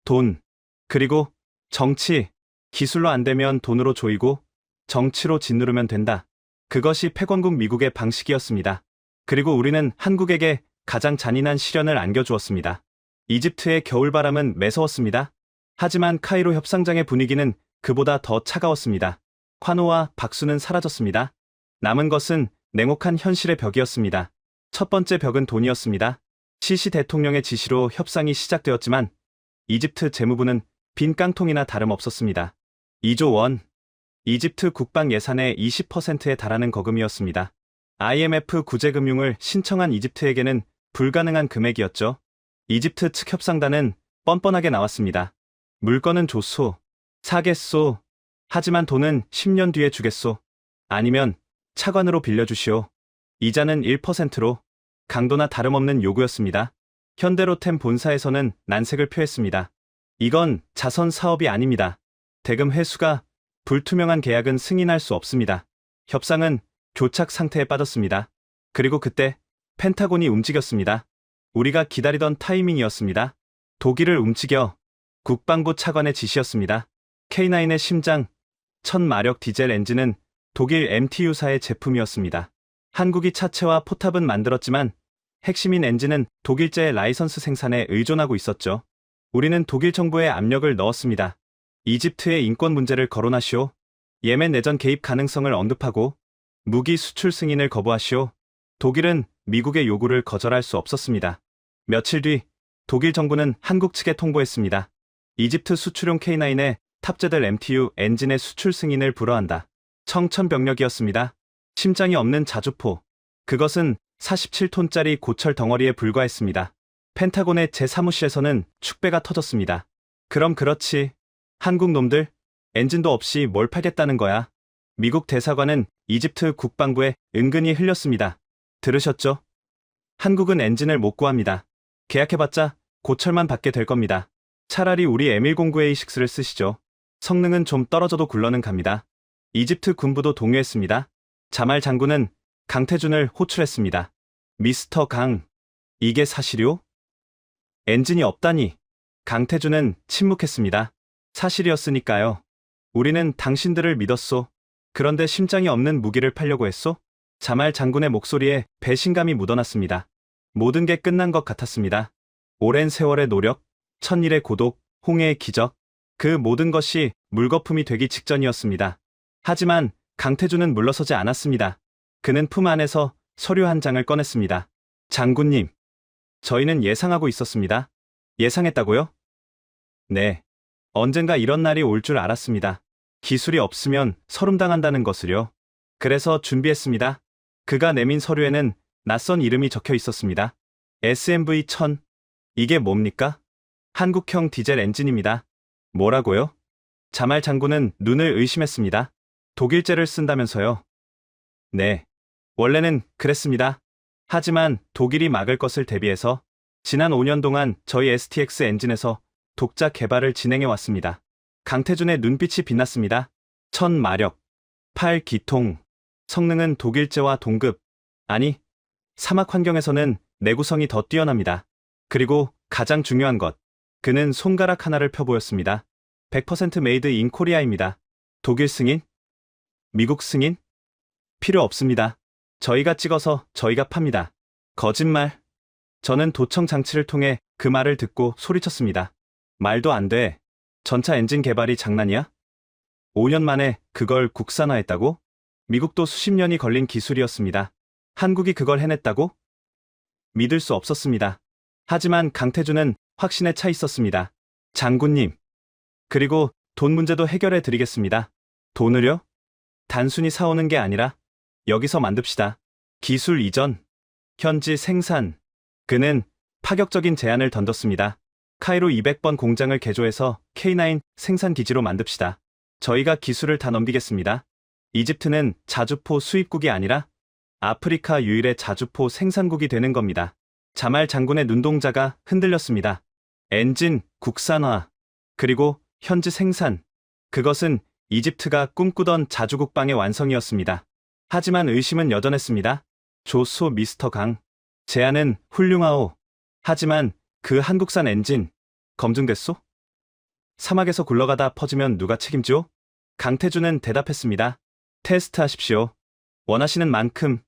돈. 그리고 정치. 기술로 안 되면 돈으로 조이고 정치로 짓누르면 된다. 그것이 패권국 미국의 방식이었습니다. 그리고 우리는 한국에게 가장 잔인한 시련을 안겨주었습니다. 이집트의 겨울바람은 매서웠습니다. 하지만 카이로 협상장의 분위기는 그보다 더 차가웠습니다. 환호와 박수는 사라졌습니다. 남은 것은 냉혹한 현실의 벽이었습니다. 첫 번째 벽은 돈이었습니다. 시시 대통령의 지시로 협상이 시작되었지만 이집트 재무부는 빈 깡통이나 다름없었습니다. 2조 원. 이집트 국방 예산의 20%에 달하는 거금이었습니다. IMF 구제금융을 신청한 이집트에게는 불가능한 금액이었죠. 이집트 측 협상단은 뻔뻔하게 나왔습니다. 물건은 좋소. 사겠소. 하지만 돈은 10년 뒤에 주겠소. 아니면 차관으로 빌려주시오. 이자는 1%로. 강도나 다름없는 요구였습니다. 현대로템 본사에서는 난색을 표했습니다. 이건 자선 사업이 아닙니다. 대금 회수가 불투명한 계약은 승인할 수 없습니다. 협상은 교착 상태에 빠졌습니다. 그리고 그때 펜타곤이 움직였습니다. 우리가 기다리던 타이밍이었습니다. 독일을 움직여. 국방부 차관의 지시였습니다. K9의 심장, 1000마력 디젤 엔진은 독일 MTU사의 제품이었습니다. 한국이 차체와 포탑은 만들었지만 핵심인 엔진은 독일제의 라이선스 생산에 의존하고 있었죠. 우리는 독일 정부에 압력을 넣었습니다. 이집트의 인권 문제를 거론하시오. 예멘 내전 개입 가능성을 언급하고 무기 수출 승인을 거부하시오. 독일은 미국의 요구를 거절할 수 없었습니다. 며칠 뒤 독일 정부는 한국 측에 통보했습니다. 이집트 수출용 K9에 탑재될 MTU 엔진의 수출 승인을 불허한다. 청천벽력이었습니다. 심장이 없는 자주포. 그것은 47톤짜리 고철 덩어리에 불과했습니다. 펜타곤의 제 사무실에서는 축배가 터졌습니다. 그럼 그렇지. 한국 놈들, 엔진도 없이 뭘 팔겠다는 거야. 미국 대사관은 이집트 국방부에 은근히 흘렸습니다. 들으셨죠? 한국은 엔진을 못 구합니다. 계약해봤자 고철만 받게 될 겁니다. 차라리 우리 M109A6를 쓰시죠. 성능은 좀 떨어져도 굴러는 갑니다. 이집트 군부도 동요했습니다. 자말 장군은 강태준을 호출했습니다. 미스터 강, 이게 사실이오? 엔진이 없다니. 강태준은 침묵했습니다. 사실이었으니까요. 우리는 당신들을 믿었소. 그런데 심장이 없는 무기를 팔려고 했소? 자말 장군의 목소리에 배신감이 묻어났습니다. 모든 게 끝난 것 같았습니다. 오랜 세월의 노력, 천일의 고독, 홍해의 기적, 그 모든 것이 물거품이 되기 직전이었습니다. 하지만 강태준은 물러서지 않았습니다. 그는 품 안에서 서류 한 장을 꺼냈습니다. 장군님, 저희는 예상하고 있었습니다. 예상했다고요? 네. 언젠가 이런 날이 올 줄 알았습니다. 기술이 없으면 서름당한다는 것을요. 그래서 준비했습니다. 그가 내민 서류에는 낯선 이름이 적혀 있었습니다. SMV-1000. 이게 뭡니까? 한국형 디젤 엔진입니다. 뭐라고요? 자말 장군은 눈을 의심했습니다. 독일제를 쓴다면서요? 네. 원래는 그랬습니다. 하지만 독일이 막을 것을 대비해서 지난 5년 동안 저희 STX 엔진에서 독자 개발을 진행해 왔습니다. 강태준의 눈빛이 빛났습니다. 1000마력, 8기통, 성능은 독일제와 동급, 아니, 사막 환경에서는 내구성이 더 뛰어납니다. 그리고 가장 중요한 것, 그는 손가락 하나를 펴보였습니다. 100% 메이드 인 코리아입니다. 독일 승인? 미국 승인? 필요 없습니다. 저희가 찍어서 저희가 팝니다. 거짓말. 저는 도청 장치를 통해 그 말을 듣고 소리쳤습니다. 말도 안 돼. 전차 엔진 개발이 장난이야? 5년 만에 그걸 국산화했다고? 미국도 수십 년이 걸린 기술이었습니다. 한국이 그걸 해냈다고? 믿을 수 없었습니다. 하지만 강태준은 확신에 차 있었습니다. 장군님. 그리고 돈 문제도 해결해 드리겠습니다. 돈을요? 단순히 사오는 게 아니라 여기서 만듭시다. 기술 이전, 현지 생산. 그는 파격적인 제안을 던졌습니다. 카이로 200번 공장을 개조해서 K9 생산 기지로 만듭시다. 저희가 기술을 다 넘기겠습니다. 이집트는 자주포 수입국이 아니라 아프리카 유일의 자주포 생산국이 되는 겁니다. 자말 장군의 눈동자가 흔들렸습니다. 엔진, 국산화, 그리고 현지 생산. 그것은 이집트가 꿈꾸던 자주국방의 완성이었습니다. 하지만 의심은 여전했습니다. 조소 미스터 강. 제안은 훌륭하오. 하지만 그 한국산 엔진, 검증됐소? 사막에서 굴러가다 퍼지면 누가 책임지오? 강태준은 대답했습니다. 테스트하십시오. 원하시는 만큼.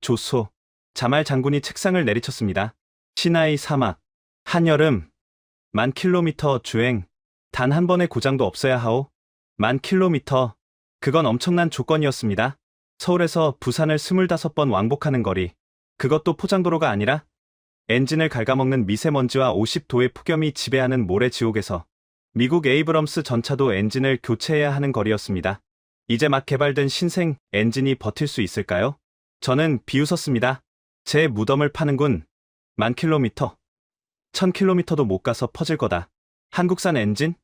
조소. 자말 장군이 책상을 내리쳤습니다. 시나이 사막. 한여름. 10,000km 주행. 단 한 번의 고장도 없어야 하오. 10,000km. 그건 엄청난 조건이었습니다. 서울에서 부산을 25번 왕복하는 거리. 그것도 포장도로가 아니라 엔진을 갉아먹는 미세먼지와 50도의 폭염이 지배하는 모래 지옥에서 미국 에이브럼스 전차도 엔진을 교체해야 하는 거리였습니다. 이제 막 개발된 신생 엔진이 버틸 수 있을까요? 저는 비웃었습니다. 제 무덤을 파는군. 1000km, 1000km도 못 가서 퍼질 거다. 한국산 엔진?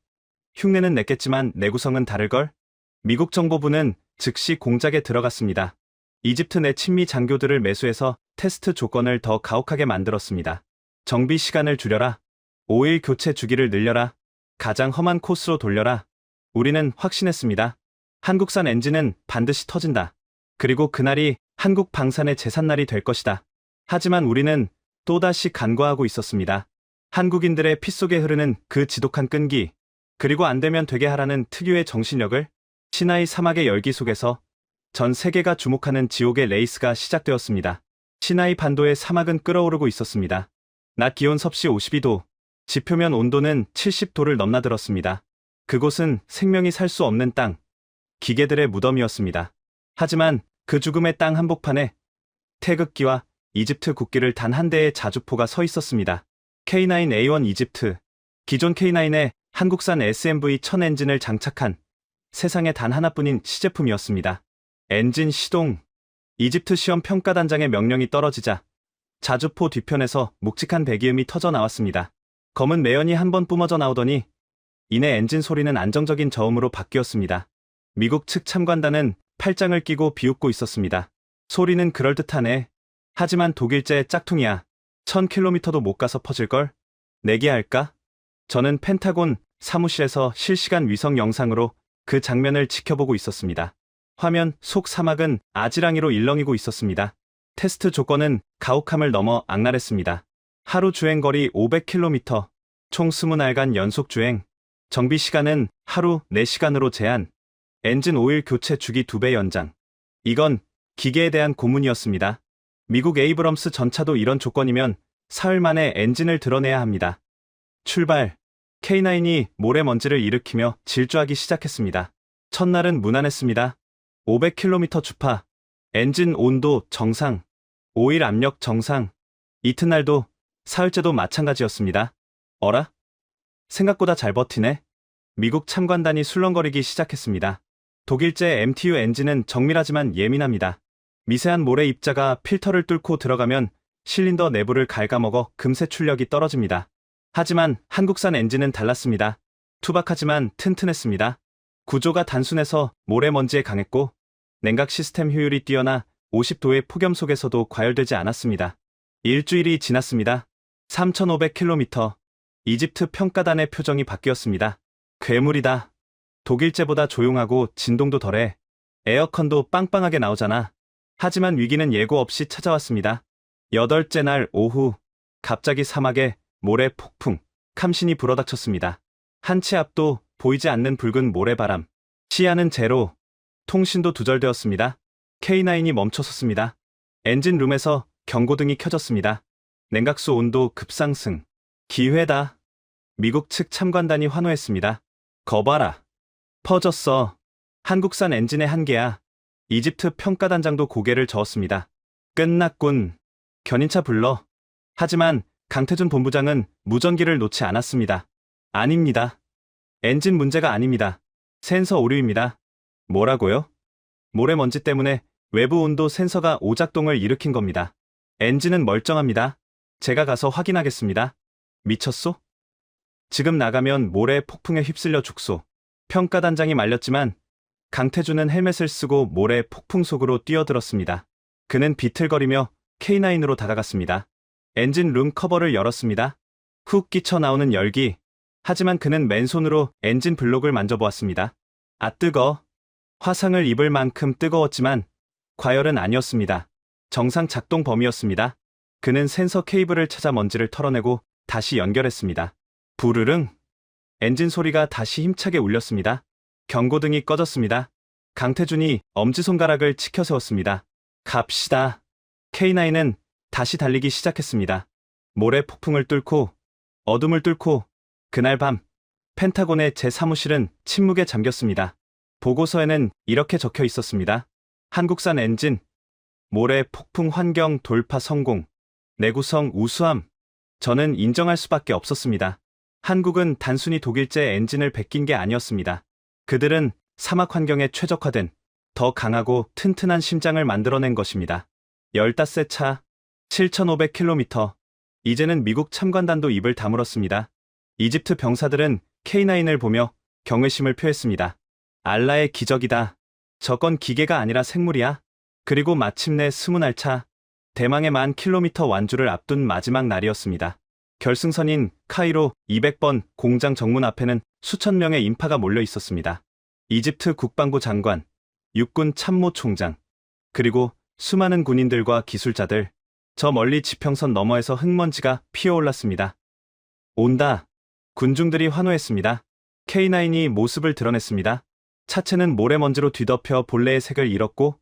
흉내는 냈겠지만 내구성은 다를걸? 미국 정보부는 즉시 공작에 들어갔습니다. 이집트 내 친미 장교들을 매수해서 테스트 조건을 더 가혹하게 만들었습니다. 정비 시간을 줄여라. 오일 교체 주기를 늘려라. 가장 험한 코스로 돌려라. 우리는 확신했습니다. 한국산 엔진은 반드시 터진다. 그리고 그날이 한국 방산의 제삿날이 될 것이다. 하지만 우리는 또다시 간과하고 있었습니다. 한국인들의 피 속에 흐르는 그 지독한 끈기, 그리고 안 되면 되게 하라는 특유의 정신력을 시나이 사막의 열기 속에서 전 세계가 주목하는 지옥의 레이스가 시작되었습니다. 시나이 반도의 사막은 끓어오르고 있었습니다. 낮 기온 섭씨 52도, 지표면 온도는 70도를 넘나들었습니다. 그곳은 생명이 살 수 없는 땅, 기계들의 무덤이었습니다. 하지만 그 죽음의 땅 한복판에 태극기와 이집트 국기를 단 한 대의 자주포가 서 있었습니다. K9A1 이집트. 기존 K9에 한국산 SMV-1000 엔진을 장착한 세상에 단 하나뿐인 시제품이었습니다. 엔진 시동. 이집트 시험 평가단장의 명령이 떨어지자 자주포 뒤편에서 묵직한 배기음이 터져 나왔습니다. 검은 매연이 한 번 뿜어져 나오더니 이내 엔진 소리는 안정적인 저음으로 바뀌었습니다. 미국 측 참관단은 팔짱을 끼고 비웃고 있었습니다. 소리는 그럴듯하네. 하지만 독일제 짝퉁이야. 1000km도 못 가서 퍼질걸? 내기할까? 저는 펜타곤 사무실에서 실시간 위성 영상으로 그 장면을 지켜보고 있었습니다. 화면 속 사막은 아지랑이로 일렁이고 있었습니다. 테스트 조건은 가혹함을 넘어 악랄했습니다. 하루 주행거리 500km, 총 20알간 연속 주행, 정비 시간은 하루 4시간으로 제한, 엔진 오일 교체 주기 2배 연장. 이건 기계에 대한 고문이었습니다. 미국 에이브럼스 전차도 이런 조건이면 사흘 만에 엔진을 드러내야 합니다. 출발. K9이 모래먼지를 일으키며 질주하기 시작했습니다. 첫날은 무난했습니다. 500km 주파, 엔진 온도 정상, 오일 압력 정상. 이튿날도 사흘째도 마찬가지였습니다. 어라? 생각보다 잘 버티네. 미국 참관단이 술렁거리기 시작했습니다. 독일제 MTU 엔진은 정밀하지만 예민합니다. 미세한 모래 입자가 필터를 뚫고 들어가면 실린더 내부를 갉아먹어 금세 출력이 떨어집니다. 하지만 한국산 엔진은 달랐습니다. 투박하지만 튼튼했습니다. 구조가 단순해서 모래먼지에 강했고 냉각 시스템 효율이 뛰어나 50도의 폭염 속에서도 과열되지 않았습니다. 일주일이 지났습니다. 3500km. 이집트 평가단의 표정이 바뀌었습니다. 괴물이다. 독일제보다 조용하고 진동도 덜해. 에어컨도 빵빵하게 나오잖아. 하지만 위기는 예고 없이 찾아왔습니다. 8째 날 오후, 갑자기 사막에 모래 폭풍, 감신이 불어닥쳤습니다. 한 치 앞도 보이지 않는 붉은 모래바람. 시야는 제로, 통신도 두절되었습니다. K9이 멈춰섰습니다. 엔진룸에서 경고등이 켜졌습니다. 냉각수 온도 급상승. 기회다. 미국 측 참관단이 환호했습니다. 거봐라. 퍼졌어. 한국산 엔진의 한계야. 이집트 평가단장도 고개를 저었습니다. 끝났군. 견인차 불러. 하지만 강태준 본부장은 무전기를 놓지 않았습니다. 아닙니다. 엔진 문제가 아닙니다. 센서 오류입니다. 뭐라고요? 모래먼지 때문에 외부 온도 센서가 오작동을 일으킨 겁니다. 엔진은 멀쩡합니다. 제가 가서 확인하겠습니다. 미쳤소? 지금 나가면 모래 폭풍에 휩쓸려 죽소. 평가단장이 말렸지만 강태준은 헬멧을 쓰고 모래 폭풍 속으로 뛰어들었습니다. 그는 비틀거리며 K9으로 다가갔습니다. 엔진 룸 커버를 열었습니다. 훅 끼쳐 나오는 열기. 하지만 그는 맨손으로 엔진 블록을 만져보았습니다. 아 뜨거. 화상을 입을 만큼 뜨거웠지만 과열은 아니었습니다. 정상 작동 범위였습니다. 그는 센서 케이블을 찾아 먼지를 털어내고 다시 연결했습니다. 부르릉. 엔진 소리가 다시 힘차게 울렸습니다. 경고등이 꺼졌습니다. 강태준이 엄지손가락을 치켜 세웠습니다. 갑시다. K9은 다시 달리기 시작했습니다. 모래 폭풍을 뚫고 어둠을 뚫고 그날 밤 펜타곤의 제 사무실은 침묵에 잠겼습니다. 보고서에는 이렇게 적혀 있었습니다. 한국산 엔진 모래 폭풍 환경 돌파 성공. 내구성 우수함. 저는 인정할 수밖에 없었습니다. 한국은 단순히 독일제 엔진을 베낀 게 아니었습니다. 그들은 사막 환경에 최적화된 더 강하고 튼튼한 심장을 만들어낸 것입니다. 15세 차, 7,500km. 이제는 미국 참관단도 입을 다물었습니다. 이집트 병사들은 K9을 보며 경외심을 표했습니다. 알라의 기적이다. 저건 기계가 아니라 생물이야. 그리고 마침내 20날 차, 대망의 10,000km 완주를 앞둔 마지막 날이었습니다. 결승선인 카이로 200번 공장 정문 앞에는 수천 명의 인파가 몰려 있었습니다. 이집트 국방부 장관, 육군 참모총장, 그리고 수많은 군인들과 기술자들. 저 멀리 지평선 너머에서 흙먼지가 피어올랐습니다. 온다. 군중들이 환호했습니다. K9이 모습을 드러냈습니다. 차체는 모래먼지로 뒤덮여 본래의 색을 잃었고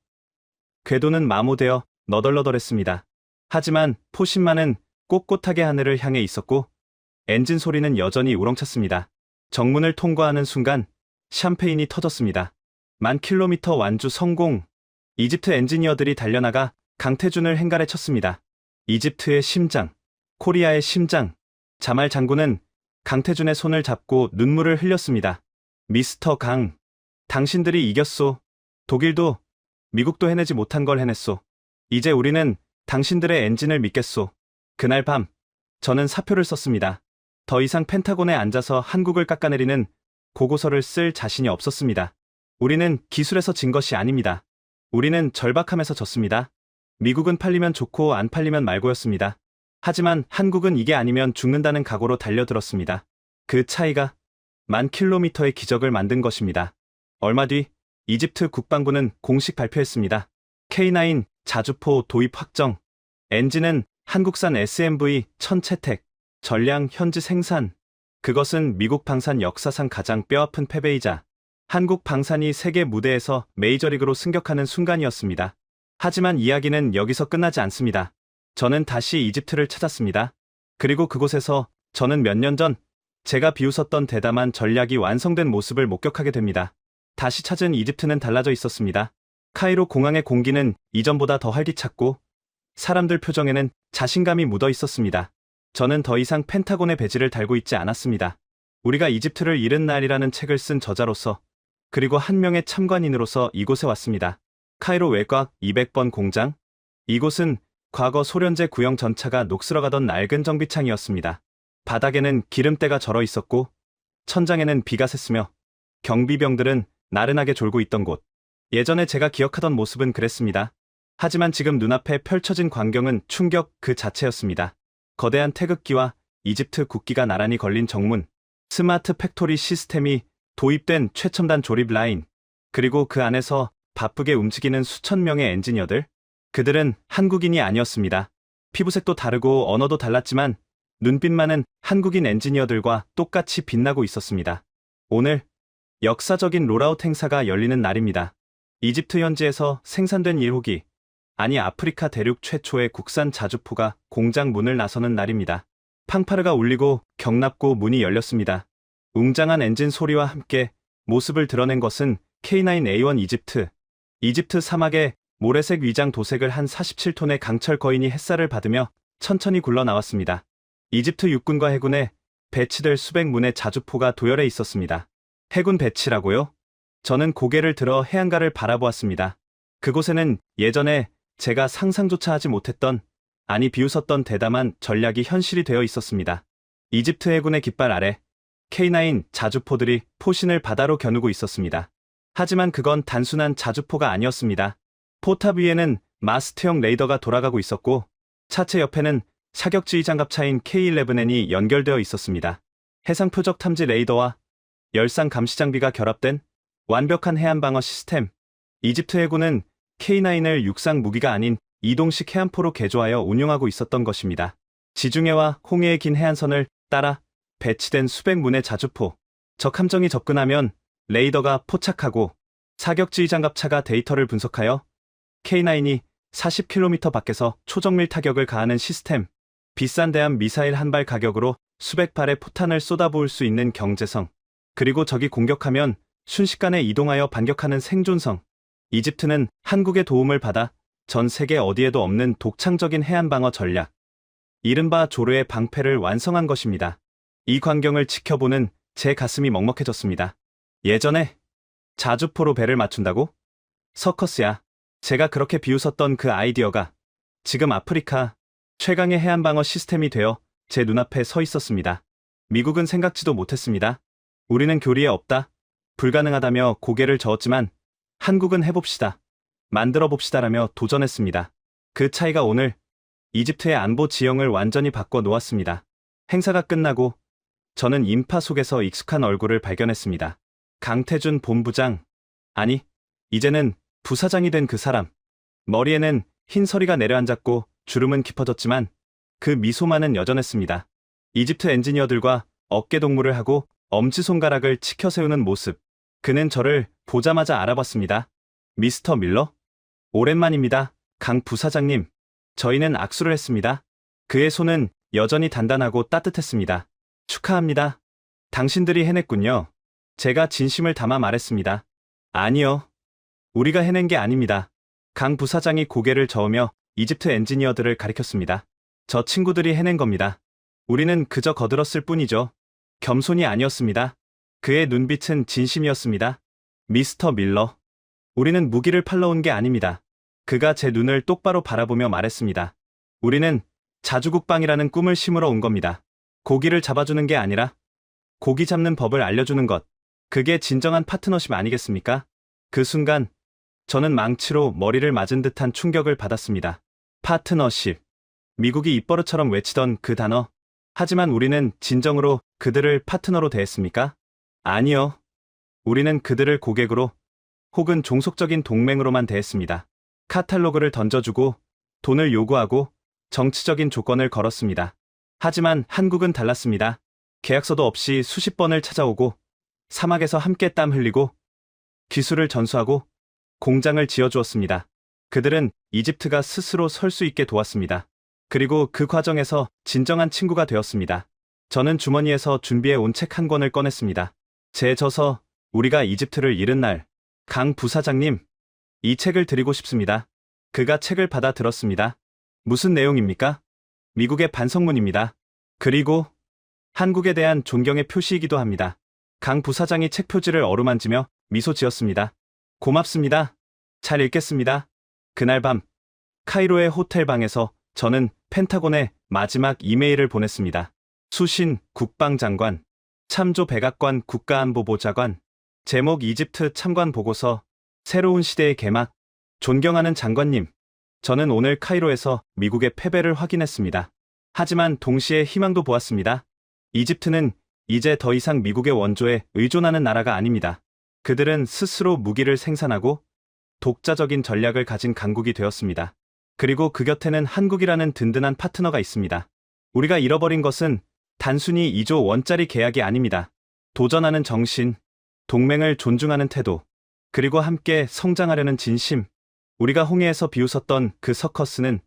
궤도는 마모되어 너덜너덜했습니다. 하지만 포신만은 꼿꼿하게 하늘을 향해 있었고 엔진 소리는 여전히 우렁찼습니다. 정문을 통과하는 순간 샴페인이 터졌습니다. 10,000km 완주 성공. 이집트 엔지니어들이 달려나가 강태준을 행가래 쳤습니다. 이집트의 심장, 코리아의 심장. 자말 장군은 강태준의 손을 잡고 눈물을 흘렸습니다. 미스터 강, 당신들이 이겼소. 독일도, 미국도 해내지 못한 걸 해냈소. 이제 우리는 당신들의 엔진을 믿겠소. 그날 밤, 저는 사표를 썼습니다. 더 이상 펜타곤에 앉아서 한국을 깎아내리는 보고서를 쓸 자신이 없었습니다. 우리는 기술에서 진 것이 아닙니다. 우리는 절박함에서 졌습니다. 미국은 팔리면 좋고 안 팔리면 말고였습니다. 하지만 한국은 이게 아니면 죽는다는 각오로 달려들었습니다. 그 차이가 10,000km의 기적을 만든 것입니다. 얼마 뒤 이집트 국방부는 공식 발표했습니다. K9 자주포 도입 확정. 엔진은 한국산 SMV 1000 채택. 전량 현지 생산. 그것은 미국 방산 역사상 가장 뼈아픈 패배이자 한국 방산이 세계 무대에서 메이저리그로 승격하는 순간이었습니다. 하지만 이야기는 여기서 끝나지 않습니다. 저는 다시 이집트를 찾았습니다. 그리고 그곳에서 저는 몇 년 전 제가 비웃었던 대담한 전략이 완성된 모습을 목격하게 됩니다. 다시 찾은 이집트는 달라져 있었습니다. 카이로 공항의 공기는 이전보다 더 활기찼고 사람들 표정에는 자신감이 묻어 있었습니다. 저는 더 이상 펜타곤의 배지를 달고 있지 않았습니다. 우리가 이집트를 잃은 날이라는 책을 쓴 저자로서 그리고 한 명의 참관인으로서 이곳에 왔습니다. 카이로 외곽 200번 공장. 이곳은 과거 소련제 구형 전차가 녹슬어가던 낡은 정비창이었습니다. 바닥에는 기름때가 절어 있었고 천장에는 비가 샜으며 경비병들은 나른하게 졸고 있던 곳. 예전에 제가 기억하던 모습은 그랬습니다. 하지만 지금 눈앞에 펼쳐진 광경은 충격 그 자체였습니다. 거대한 태극기와 이집트 국기가 나란히 걸린 정문, 스마트 팩토리 시스템이 도입된 최첨단 조립 라인, 그리고 그 안에서 바쁘게 움직이는 수천 명의 엔지니어들. 그들은 한국인이 아니었습니다. 피부색도 다르고 언어도 달랐지만 눈빛만은 한국인 엔지니어들과 똑같이 빛나고 있었습니다. 오늘 역사적인 롤아웃 행사가 열리는 날입니다. 이집트 현지에서 생산된 1호기, 아니 아프리카 대륙 최초의 국산 자주포가 공장 문을 나서는 날입니다. 팡파르가 울리고 경납고 문이 열렸습니다. 웅장한 엔진 소리와 함께 모습을 드러낸 것은 K9A1 이집트. 이집트 사막에 모래색 위장 도색을 한 47톤의 강철 거인이 햇살을 받으며 천천히 굴러 나왔습니다. 이집트 육군과 해군에 배치될 수백 문의 자주포가 도열해 있었습니다. 해군 배치라고요? 저는 고개를 들어 해안가를 바라보았습니다. 그곳에는 예전에 제가 상상조차 하지 못했던, 아니 비웃었던 대담한 전략이 현실이 되어 있었습니다. 이집트 해군의 깃발 아래 K9 자주포들이 포신을 바다로 겨누고 있었습니다. 하지만 그건 단순한 자주포가 아니었습니다. 포탑 위에는 마스트형 레이더가 돌아가고 있었고 차체 옆에는 사격지휘 장갑차인 K11N이 연결되어 있었습니다. 해상 표적 탐지 레이더와 열상 감시 장비가 결합된 완벽한 해안 방어 시스템. 이집트 해군은 K9을 육상 무기가 아닌 이동식 해안포로 개조하여 운용하고 있었던 것입니다. 지중해와 홍해의 긴 해안선을 따라 배치된 수백 문의 자주포. 적 함정이 접근하면 레이더가 포착하고 사격지휘 장갑차가 데이터를 분석하여 K9이 40km 밖에서 초정밀 타격을 가하는 시스템. 비싼 대함 미사일 한 발 가격으로 수백 발의 포탄을 쏟아부을 수 있는 경제성. 그리고 적이 공격하면 순식간에 이동하여 반격하는 생존성. 이집트는 한국의 도움을 받아 전 세계 어디에도 없는 독창적인 해안 방어 전략. 이른바 조르의 방패를 완성한 것입니다. 이 광경을 지켜보는 제 가슴이 먹먹해졌습니다. 예전에 자주포로 배를 맞춘다고? 서커스야. 제가 그렇게 비웃었던 그 아이디어가 지금 아프리카 최강의 해안방어 시스템이 되어 제 눈앞에 서 있었습니다. 미국은 생각지도 못했습니다. 우리는 교리에 없다, 불가능하다며 고개를 저었지만 한국은 해봅시다, 만들어 봅시다라며 도전했습니다. 그 차이가 오늘 이집트의 안보 지형을 완전히 바꿔 놓았습니다. 행사가 끝나고 저는 인파 속에서 익숙한 얼굴을 발견했습니다. 강태준 본부장, 아니, 이제는 부사장이 된 그 사람. 머리에는 흰 서리가 내려앉았고 주름은 깊어졌지만 그 미소만은 여전했습니다. 이집트 엔지니어들과 어깨동무를 하고 엄지손가락을 치켜 세우는 모습. 그는 저를 보자마자 알아봤습니다. 미스터 밀러? 오랜만입니다, 강 부사장님. 저희는 악수를 했습니다. 그의 손은 여전히 단단하고 따뜻했습니다. 축하합니다. 당신들이 해냈군요. 제가 진심을 담아 말했습니다. 아니요. 우리가 해낸 게 아닙니다. 강 부사장이 고개를 저으며 이집트 엔지니어들을 가리켰습니다. 저 친구들이 해낸 겁니다. 우리는 그저 거들었을 뿐이죠. 겸손이 아니었습니다. 그의 눈빛은 진심이었습니다. 미스터 밀러, 우리는 무기를 팔러 온 게 아닙니다. 그가 제 눈을 똑바로 바라보며 말했습니다. 우리는 자주국방이라는 꿈을 심으러 온 겁니다. 고기를 잡아주는 게 아니라 고기 잡는 법을 알려주는 것. 그게 진정한 파트너십 아니겠습니까? 그 순간 저는 망치로 머리를 맞은 듯한 충격을 받았습니다. 파트너십. 미국이 입버릇처럼 외치던 그 단어. 하지만 우리는 진정으로 그들을 파트너로 대했습니까? 아니요. 우리는 그들을 고객으로 혹은 종속적인 동맹으로만 대했습니다. 카탈로그를 던져주고 돈을 요구하고 정치적인 조건을 걸었습니다. 하지만 한국은 달랐습니다. 계약서도 없이 수십 번을 찾아오고 사막에서 함께 땀 흘리고 기술을 전수하고 공장을 지어주었습니다. 그들은 이집트가 스스로 설 수 있게 도왔습니다. 그리고 그 과정에서 진정한 친구가 되었습니다. 저는 주머니에서 준비해 온 책 한 권을 꺼냈습니다. 제 저서 우리가 이집트를 잃은 날. 강 부사장님, 이 책을 드리고 싶습니다. 그가 책을 받아 들었습니다. 무슨 내용입니까? 미국의 반성문입니다. 그리고 한국에 대한 존경의 표시이기도 합니다. 강 부사장이 책 표지를 어루만지며 미소 지었습니다. 고맙습니다. 잘 읽겠습니다. 그날 밤 카이로의 호텔 방에서 저는 펜타곤에 마지막 이메일을 보냈습니다. 수신 국방장관, 참조 백악관 국가안보보좌관, 제목 이집트 참관 보고서, 새로운 시대의 개막. 존경하는 장관님, 저는 오늘 카이로에서 미국의 패배를 확인했습니다. 하지만 동시에 희망도 보았습니다. 이집트는 이제 더 이상 미국의 원조에 의존하는 나라가 아닙니다. 그들은 스스로 무기를 생산하고 독자적인 전략을 가진 강국이 되었습니다. 그리고 그 곁에는 한국이라는 든든한 파트너가 있습니다. 우리가 잃어버린 것은 단순히 2조 원짜리 계약이 아닙니다. 도전하는 정신, 동맹을 존중하는 태도, 그리고 함께 성장하려는 진심. 우리가 홍해에서 비웃었던 그 서커스는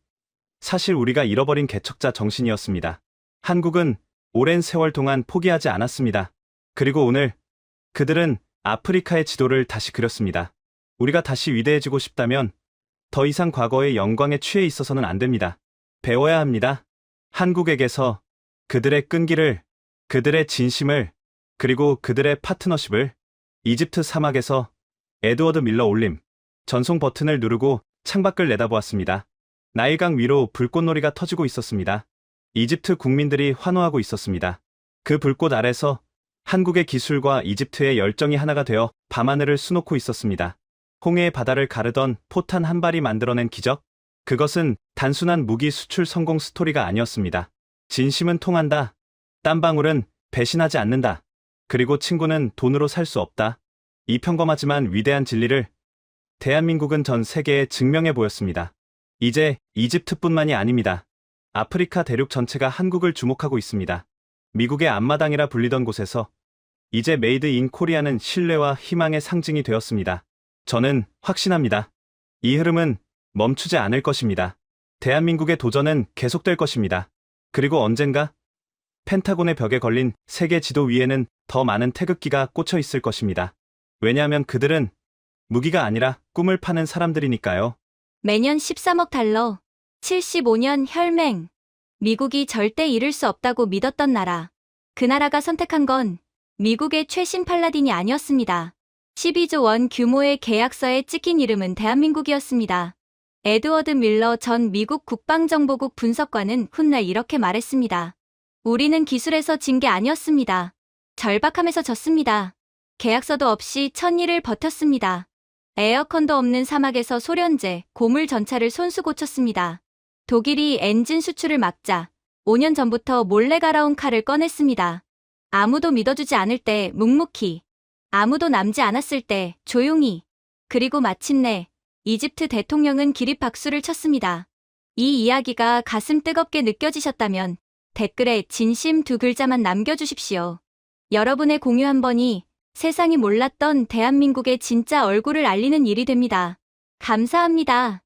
사실 우리가 잃어버린 개척자 정신이었습니다. 한국은 오랜 세월 동안 포기하지 않았습니다. 그리고 오늘 그들은 아프리카의 지도를 다시 그렸습니다. 우리가 다시 위대해지고 싶다면 더 이상 과거의 영광에 취해 있어서는 안 됩니다. 배워야 합니다. 한국에게서 그들의 끈기를, 그들의 진심을, 그리고 그들의 파트너십을. 이집트 사막에서 에드워드 밀러 올림. 전송 버튼을 누르고 창밖을 내다보았습니다. 나일강 위로 불꽃놀이가 터지고 있었습니다. 이집트 국민들이 환호하고 있었습니다. 그 불꽃 아래서 한국의 기술과 이집트의 열정이 하나가 되어 밤하늘을 수놓고 있었습니다. 홍해의 바다를 가르던 포탄 한 발이 만들어낸 기적? 그것은 단순한 무기 수출 성공 스토리가 아니었습니다. 진심은 통한다. 땀방울은 배신하지 않는다. 그리고 친구는 돈으로 살 수 없다. 이 평범하지만 위대한 진리를 대한민국은 전 세계에 증명해 보였습니다. 이제 이집트뿐만이 아닙니다. 아프리카 대륙 전체가 한국을 주목하고 있습니다. 미국의 앞마당이라 불리던 곳에서 이제 메이드 인 코리아는 신뢰와 희망의 상징이 되었습니다. 저는 확신합니다. 이 흐름은 멈추지 않을 것입니다. 대한민국의 도전은 계속될 것입니다. 그리고 언젠가 펜타곤의 벽에 걸린 세계 지도 위에는 더 많은 태극기가 꽂혀 있을 것입니다. 왜냐하면 그들은 무기가 아니라 꿈을 파는 사람들이니까요. 매년 13억 달러, 75년 혈맹. 미국이 절대 이룰 수 없다고 믿었던 나라. 그 나라가 선택한 건 미국의 최신 팔라딘이 아니었습니다. 12조 원 규모의 계약서에 찍힌 이름은 대한민국이었습니다. 에드워드 밀러 전 미국 국방정보국 분석관은 훗날 이렇게 말했습니다. 우리는 기술에서 진 게 아니었습니다. 절박함에서 졌습니다. 계약서도 없이 천일을 버텼습니다. 에어컨도 없는 사막에서 소련제, 고물 전차를 손수 고쳤습니다. 독일이 엔진 수출을 막자 5년 전부터 몰래 갈아온 칼을 꺼냈습니다. 아무도 믿어주지 않을 때 묵묵히, 아무도 남지 않았을 때 조용히, 그리고 마침내 이집트 대통령은 기립박수를 쳤습니다. 이 이야기가 가슴 뜨겁게 느껴지셨다면 댓글에 진심 2글자만 남겨주십시오. 여러분의 공유 한 번이 세상이 몰랐던 대한민국의 진짜 얼굴을 알리는 일이 됩니다. 감사합니다.